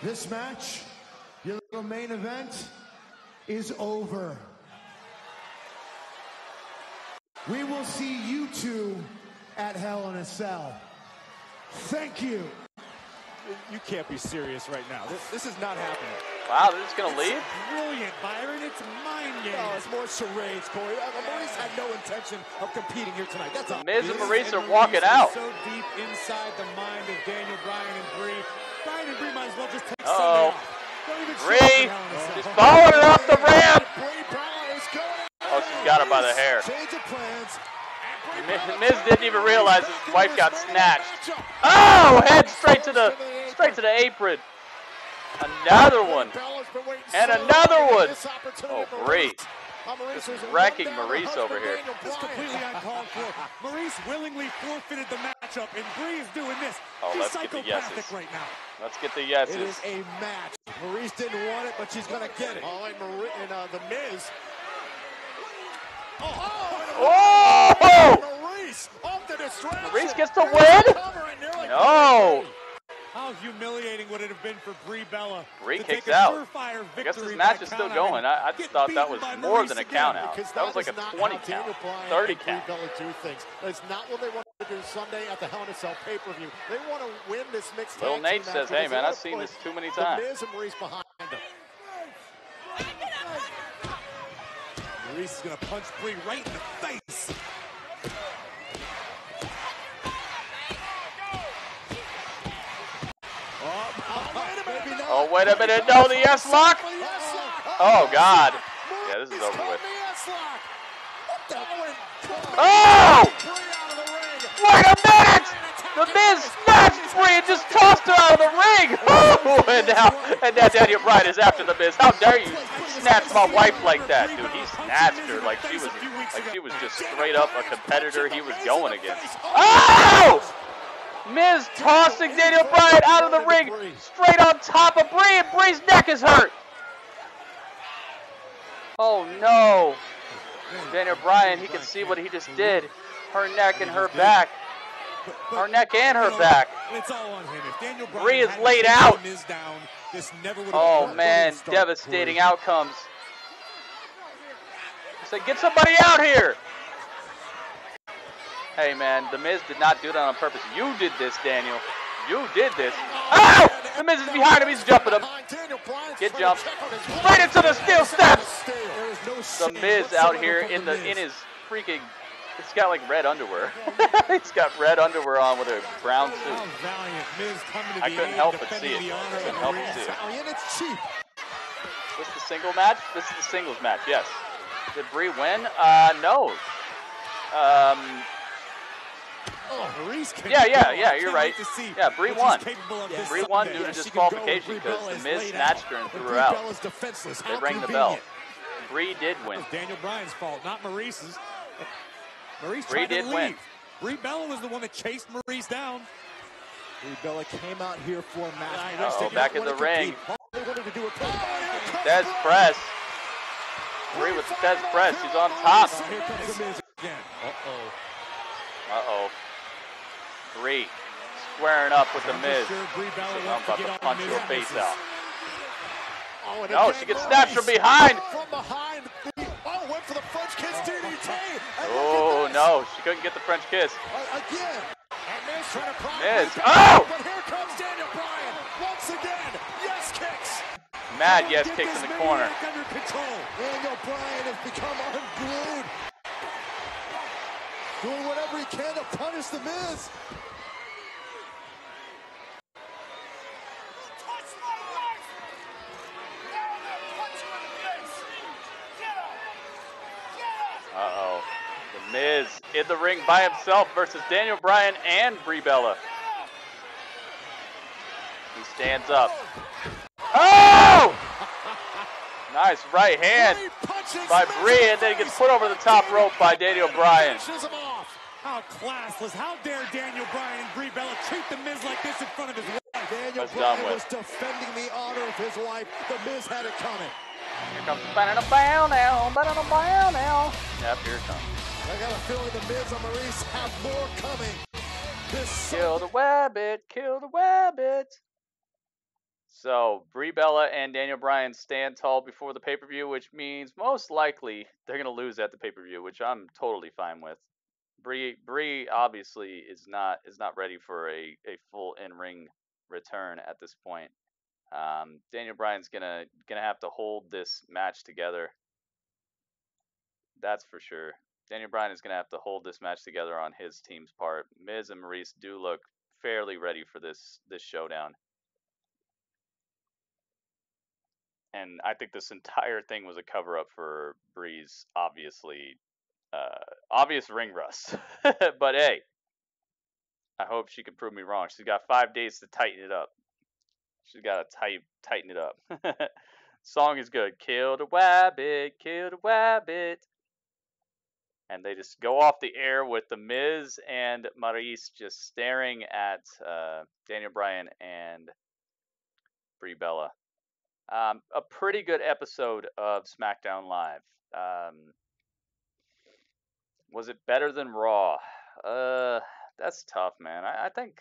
This match, your little main event, is over. We will see you two at Hell in a Cell. Thank you. You can't be serious right now. This is not happening. Wow, they're just going to leave? Brilliant, Byron. It's mind games. No, it's more charades, Corey. Maurice had no intention of competing here tonight. That's a Miz and Maurice are walking out. So deep inside the mind of Daniel Bryan and Brie. Bryan and Brie might as well just take Sunday Uh-oh. off. Don't even show Brie up for Hell in a Cell. following her off the ramp. Oh, she got her by the hair. Miz didn't even realize his wife got snatched. Oh, head straight to the apron. Another one. And another one. Oh, Brie. Just wrecking Maurice over here. This is completely uncalled for. Maurice willingly forfeited the matchup, and Brie is doing this. Oh, She's let's get the yeses. right now. Let's get the yeses. It is a match. Maurice didn't want it, but she's going to get it. All right, The Miz. Oh! Maurice off the distraction. Maurice gets the win? No. How humiliating would it have been for Brie Bella? Brie kicks out. I guess this match is still going. I just thought that was more than a count out. That was like a 20 count, 30 count. Brie Bella do things. That's not what they want to do Sunday at the Hell in a Cell pay-per-view. They want to win this mixed Lil tag Nate team says, match hey man, I've because seen this too many The times. Miz and Maurice behind them. Maurice is going to punch Brie right in the face. Oh, wait a minute. No, the S-lock. Oh, God. Yeah, this is over with. Oh! Wait a minute! The Miz snatched Brie and just tossed her out of the ring. Oh, and now Daniel Bryan is after the Miz. How dare you snatch my wife like that, dude? He snatched her like she was just straight up a competitor he was going against. Oh! Miz tossing Daniel Bryan out of the ring, straight on top of Brie, and Brie's neck is hurt. Oh no. Daniel Bryan, he can see what he just did. Her neck and her back. Her neck and her back. It's all on him. If Daniel Bryan Brie is laid out. Miz down, this never would have Oh man, devastating outcomes. I said, get somebody out here. Hey man, The Miz did not do that on purpose. You did this, Daniel. You did this. Oh! The Miz is behind him. He's jumping him. Get jumped. Right into the steel steps. The Miz out here in his freaking. He's got like red underwear. He's got red underwear on with a brown suit. I couldn't help but see it. It's cheap. Is this the single match? This is the singles match. Yes. Did Brie win? No. Yeah, you're right. Yeah, Brie won. Brie won due to disqualification because The Miz snatched her and threw her out. They rang the bell. Brie did win. Daniel Bryan's fault, not Maurice's. Maurice Brie tried to did win. Brie Bella was the one that chased Maurice down. Brie Bella came out here for a match. Uh-oh, back in the ring. Des press. Brie with Des press. She's on top. Uh-oh. Brie squaring up with The Miz. I'm about to punch your face out. No, she gets snatched from behind. Went for the French kiss DDT. Oh, no. She couldn't get the French kiss. Again. Miz. Oh! But here comes Daniel Bryan. Once again. Yes kicks. Mad yes kicks in the corner. Daniel Bryan has become unglued. Doing whatever he can to punish The Miz. Uh-oh. The Miz in the ring by himself versus Daniel Bryan and Brie Bella. He stands up. Oh! Nice right hand by Brie, and then he gets put over the top rope by Daniel Bryan. How classless. How dare Daniel Bryan and Brie Bella treat The Miz like this in front of his wife. Daniel Bryan was defending the honor of his wife. The Miz had it coming. Here comes bow now, bow now. Yep, here it comes. I got a feeling The Miz and Maurice have more coming. Kill the Wabbit, kill the Wabbit. So, Brie Bella and Daniel Bryan stand tall before the pay-per-view, which means most likely they're going to lose at the pay-per-view, which I'm totally fine with. Brie obviously is not ready for a full in-ring return at this point. Daniel Bryan's gonna have to hold this match together. That's for sure. Daniel Bryan is gonna have to hold this match together on his team's part. Miz and Maurice do look fairly ready for this showdown. And I think this entire thing was a cover-up for Brie's obvious ring rust. But hey, I hope she can prove me wrong. She's got 5 days to tighten it up. She's got to tighten it up. Song is good. Kill the wabbit, kill the wabbit. And they just go off the air with The Miz and Maryse just staring at Daniel Bryan and Brie Bella. A pretty good episode of SmackDown Live. Was it better than Raw? That's tough, man. I think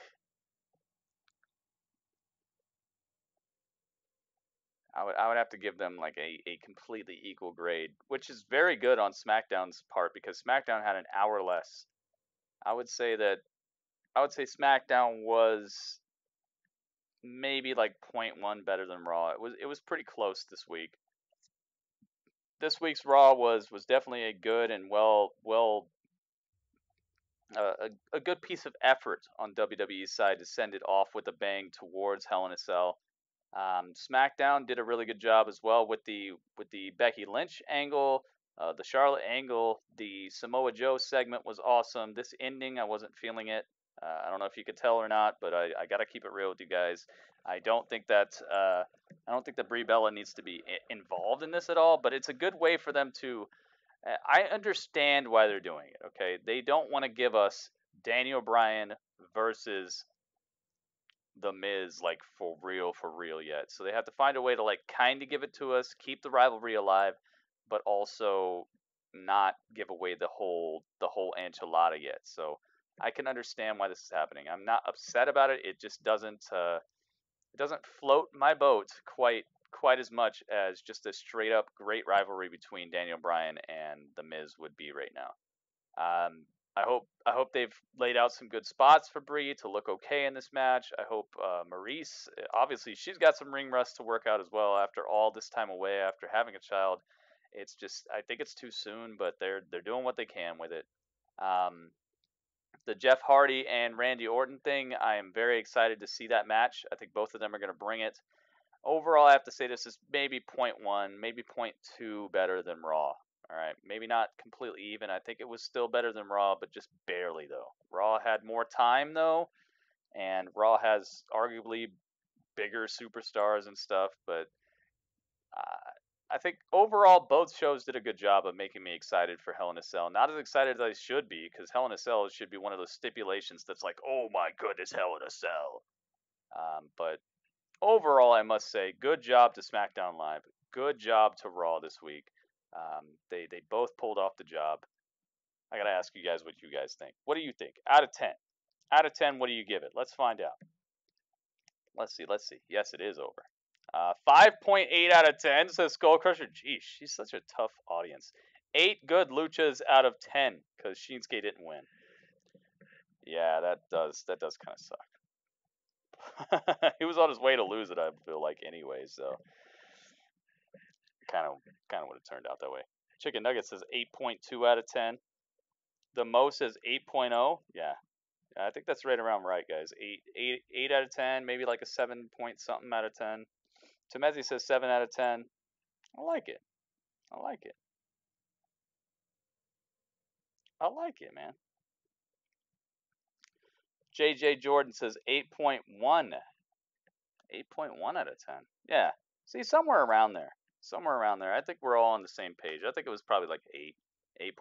I would have to give them like a completely equal grade, which is very good on SmackDown's part because SmackDown had an hour less. I would say SmackDown was maybe like 0.1 better than Raw. It was pretty close this week. This week's Raw was definitely a good and a good piece of effort on WWE's side to send it off with a bang towards Hell in a Cell. SmackDown did a really good job as well with the Becky Lynch angle, the Charlotte angle. The Samoa Joe segment was awesome. This ending, I wasn't feeling it. I don't know if you could tell or not, but I gotta keep it real with you guys. I don't think that Brie Bella needs to be involved in this at all. But it's a good way for them to. I understand why they're doing it. Okay, they don't want to give us Daniel Bryan versus The Miz like for real yet. So they have to find a way to like kind of give it to us, keep the rivalry alive, but also not give away the whole enchilada yet. So I can understand why this is happening. I'm not upset about it. It just doesn't float my boat quite as much as just a straight up great rivalry between Daniel Bryan and The Miz would be right now. I hope they've laid out some good spots for Brie to look okay in this match. I hope Maryse, obviously she's got some ring rust to work out as well after all this time away after having a child. It's just I think it's too soon, but they're doing what they can with it. The Jeff Hardy and Randy Orton thing, I am very excited to see that match. I think both of them are going to bring it. Overall, I have to say this is maybe 0.1, maybe 0.2 better than Raw. All right, maybe not completely even. I think it was still better than Raw, but just barely, though. Raw had more time, though, and Raw has arguably bigger superstars and stuff, but I think overall both shows did a good job of making me excited for Hell in a Cell. Not as excited as I should be, because Hell in a Cell should be one of those stipulations that's like, oh my goodness, Hell in a Cell. But overall, I must say, good job to SmackDown Live. Good job to Raw this week. They both pulled off the job. I gotta ask you guys what you guys think. What do you think? Out of 10. Out of 10, what do you give it? Let's find out. Let's see. Yes, it is over. 5.8 out of 10 says SkullCrusher. Geez, she's such a tough audience. 8 good luchas out of 10 because Shinsuke didn't win. Yeah, that does kind of suck. He was on his way to lose it, I feel like, anyway, so kind of would have turned out that way. Chicken Nugget says 8.2 out of 10. The Mo says 8.0. Yeah, I think that's right around right, guys. 8 out of 10, maybe like a 7 point something out of 10. Temezi says 7 out of 10. I like it. I like it, man. JJ Jordan says 8.1. 8.1 out of 10. Yeah. See, somewhere around there. I think we're all on the same page. I think it was probably like 8,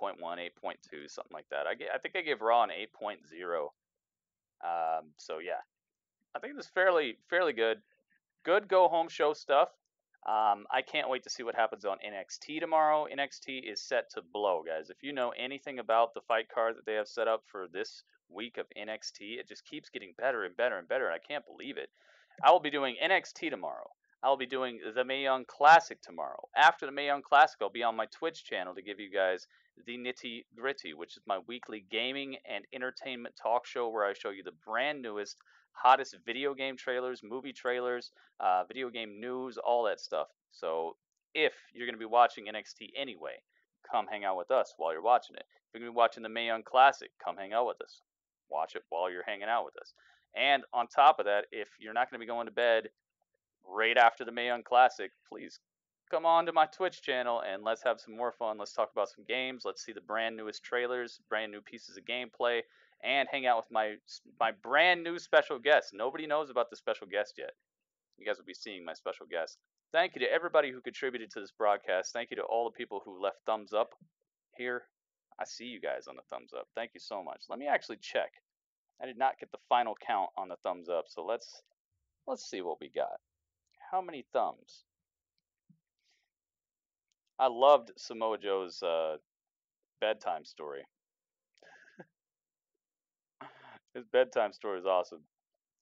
8.1, 8.2, something like that. I think I gave Raw an 8.0. So yeah, I think it was fairly good. Good go home show stuff. I can't wait to see what happens on NXT tomorrow. NXT is set to blow, guys. If you know anything about the fight card that they have set up for this week of NXT, it just keeps getting better and better and better, and I can't believe it. I will be doing NXT tomorrow. I'll be doing the Mae Young Classic tomorrow. After the Mae Young Classic, I'll be on my Twitch channel to give you guys the Nitty Gritty, which is my weekly gaming and entertainment talk show where I show you the brand newest, hottest video game trailers, movie trailers, video game news, all that stuff. So if you're going to be watching NXT anyway, come hang out with us while you're watching it. If you're going to be watching the Mae Young Classic, come hang out with us. Watch it while you're hanging out with us. And on top of that, if you're not going to be going to bed right after the Mae Young Classic, please come on to my Twitch channel and let's have some more fun. Let's talk about some games. Let's see the brand newest trailers, brand new pieces of gameplay, and hang out with my brand new special guest. Nobody knows about the special guest yet. You guys will be seeing my special guest. Thank you to everybody who contributed to this broadcast. Thank you to all the people who left thumbs up here. I see you guys on the thumbs up. Thank you so much. Let me actually check. I did not get the final count on the thumbs up, so let's see what we got. How many thumbs? I loved Samoa Joe's bedtime story. His bedtime story is awesome.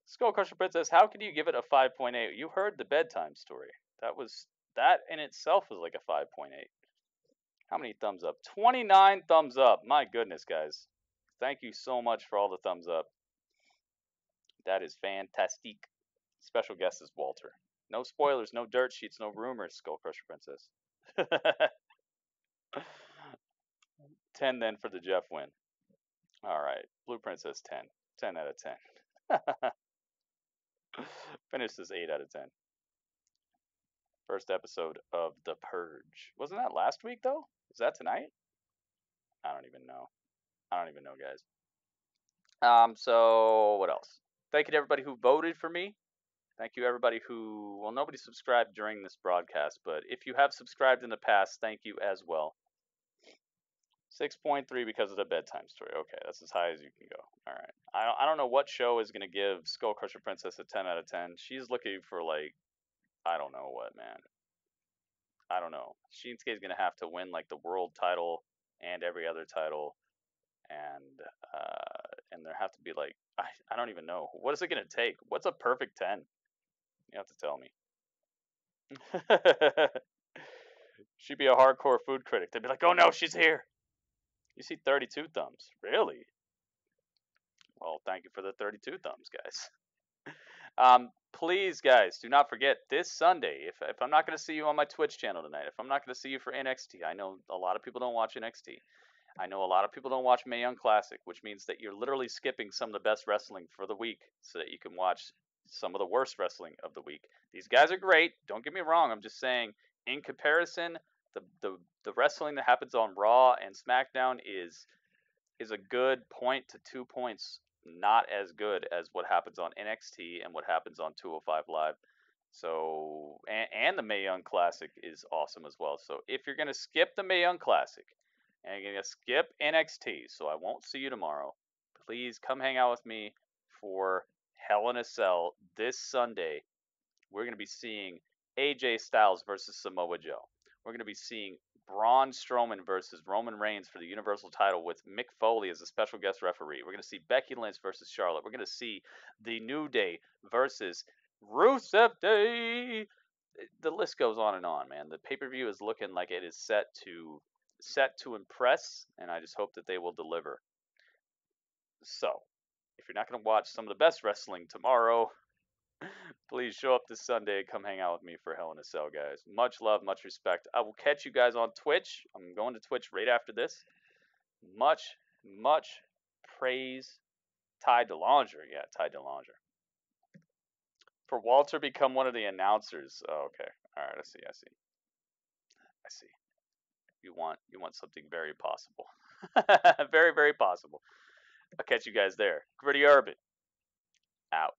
SkullCrusherPrincess, how can you give it a 5.8? You heard the bedtime story. That in itself was like a 5.8. How many thumbs up? 29 thumbs up. My goodness, guys. Thank you so much for all the thumbs up. That is fantastic. Special guest is Walter. No spoilers, no dirt sheets, no rumors, SkullCrusherPrincess. 10 then for the Jeff win. Alright. Blue Princess 10. 10 out of 10. Finish this 8 out of 10. First episode of The Purge. Wasn't that last week, though? Is that tonight? I don't even know. Guys. So, what else? Thank you to everybody who voted for me. Thank you everybody who... Well, nobody subscribed during this broadcast, but if you have subscribed in the past, thank you as well. 6.3 because of the bedtime story. Okay, that's as high as you can go. All right. I don't know what show is going to give SkullCrusherPrincess a 10 out of 10. She's looking for, like, I don't know what, man. I don't know. Shinsuke is going to have to win, like, the world title and every other title. And there have to be, like, I don't even know. What is it going to take? What's a perfect 10? You have to tell me. She'd be a hardcore food critic. They'd be like, oh no, she's here. You see 32 thumbs. Really? Well, thank you for the 32 thumbs, guys. Please, guys, do not forget this Sunday. If I'm not going to see you on my Twitch channel tonight, if I'm not going to see you for NXT, I know a lot of people don't watch NXT. I know a lot of people don't watch Mae Young Classic, which means that you're literally skipping some of the best wrestling for the week so that you can watch some of the worst wrestling of the week. These guys are great. Don't get me wrong. I'm just saying, in comparison, the wrestling that happens on Raw and SmackDown is a good point to 2 points not as good as what happens on NXT and what happens on 205 Live. So, and the Mae Young Classic is awesome as well. So if you're going to skip the Mae Young Classic and you're going to skip NXT, so I won't see you tomorrow, please come hang out with me for Hell in a Cell this Sunday. We're going to be seeing AJ Styles versus Samoa Joe. We're going to be seeing Braun Strowman versus Roman Reigns for the Universal title with Mick Foley as a special guest referee. We're going to see Becky Lynch versus Charlotte. We're going to see The New Day versus Rusev Day. The list goes on and on, man. The pay-per-view is looking like it is set to impress, and I just hope that they will deliver. So, if you're not going to watch some of the best wrestling tomorrow, please show up this Sunday and come hang out with me for Hell in a Cell, guys. Much love, much respect. I will catch you guys on Twitch. I'm going to Twitch right after this. Much, much praise. TacoBlowfish. Yeah, TacoBlowfish. For Walter become one of the announcers. Oh, okay. All right, I see. You want something very possible. Very, very possible. I'll catch you guys there. Gritty Urban. Out.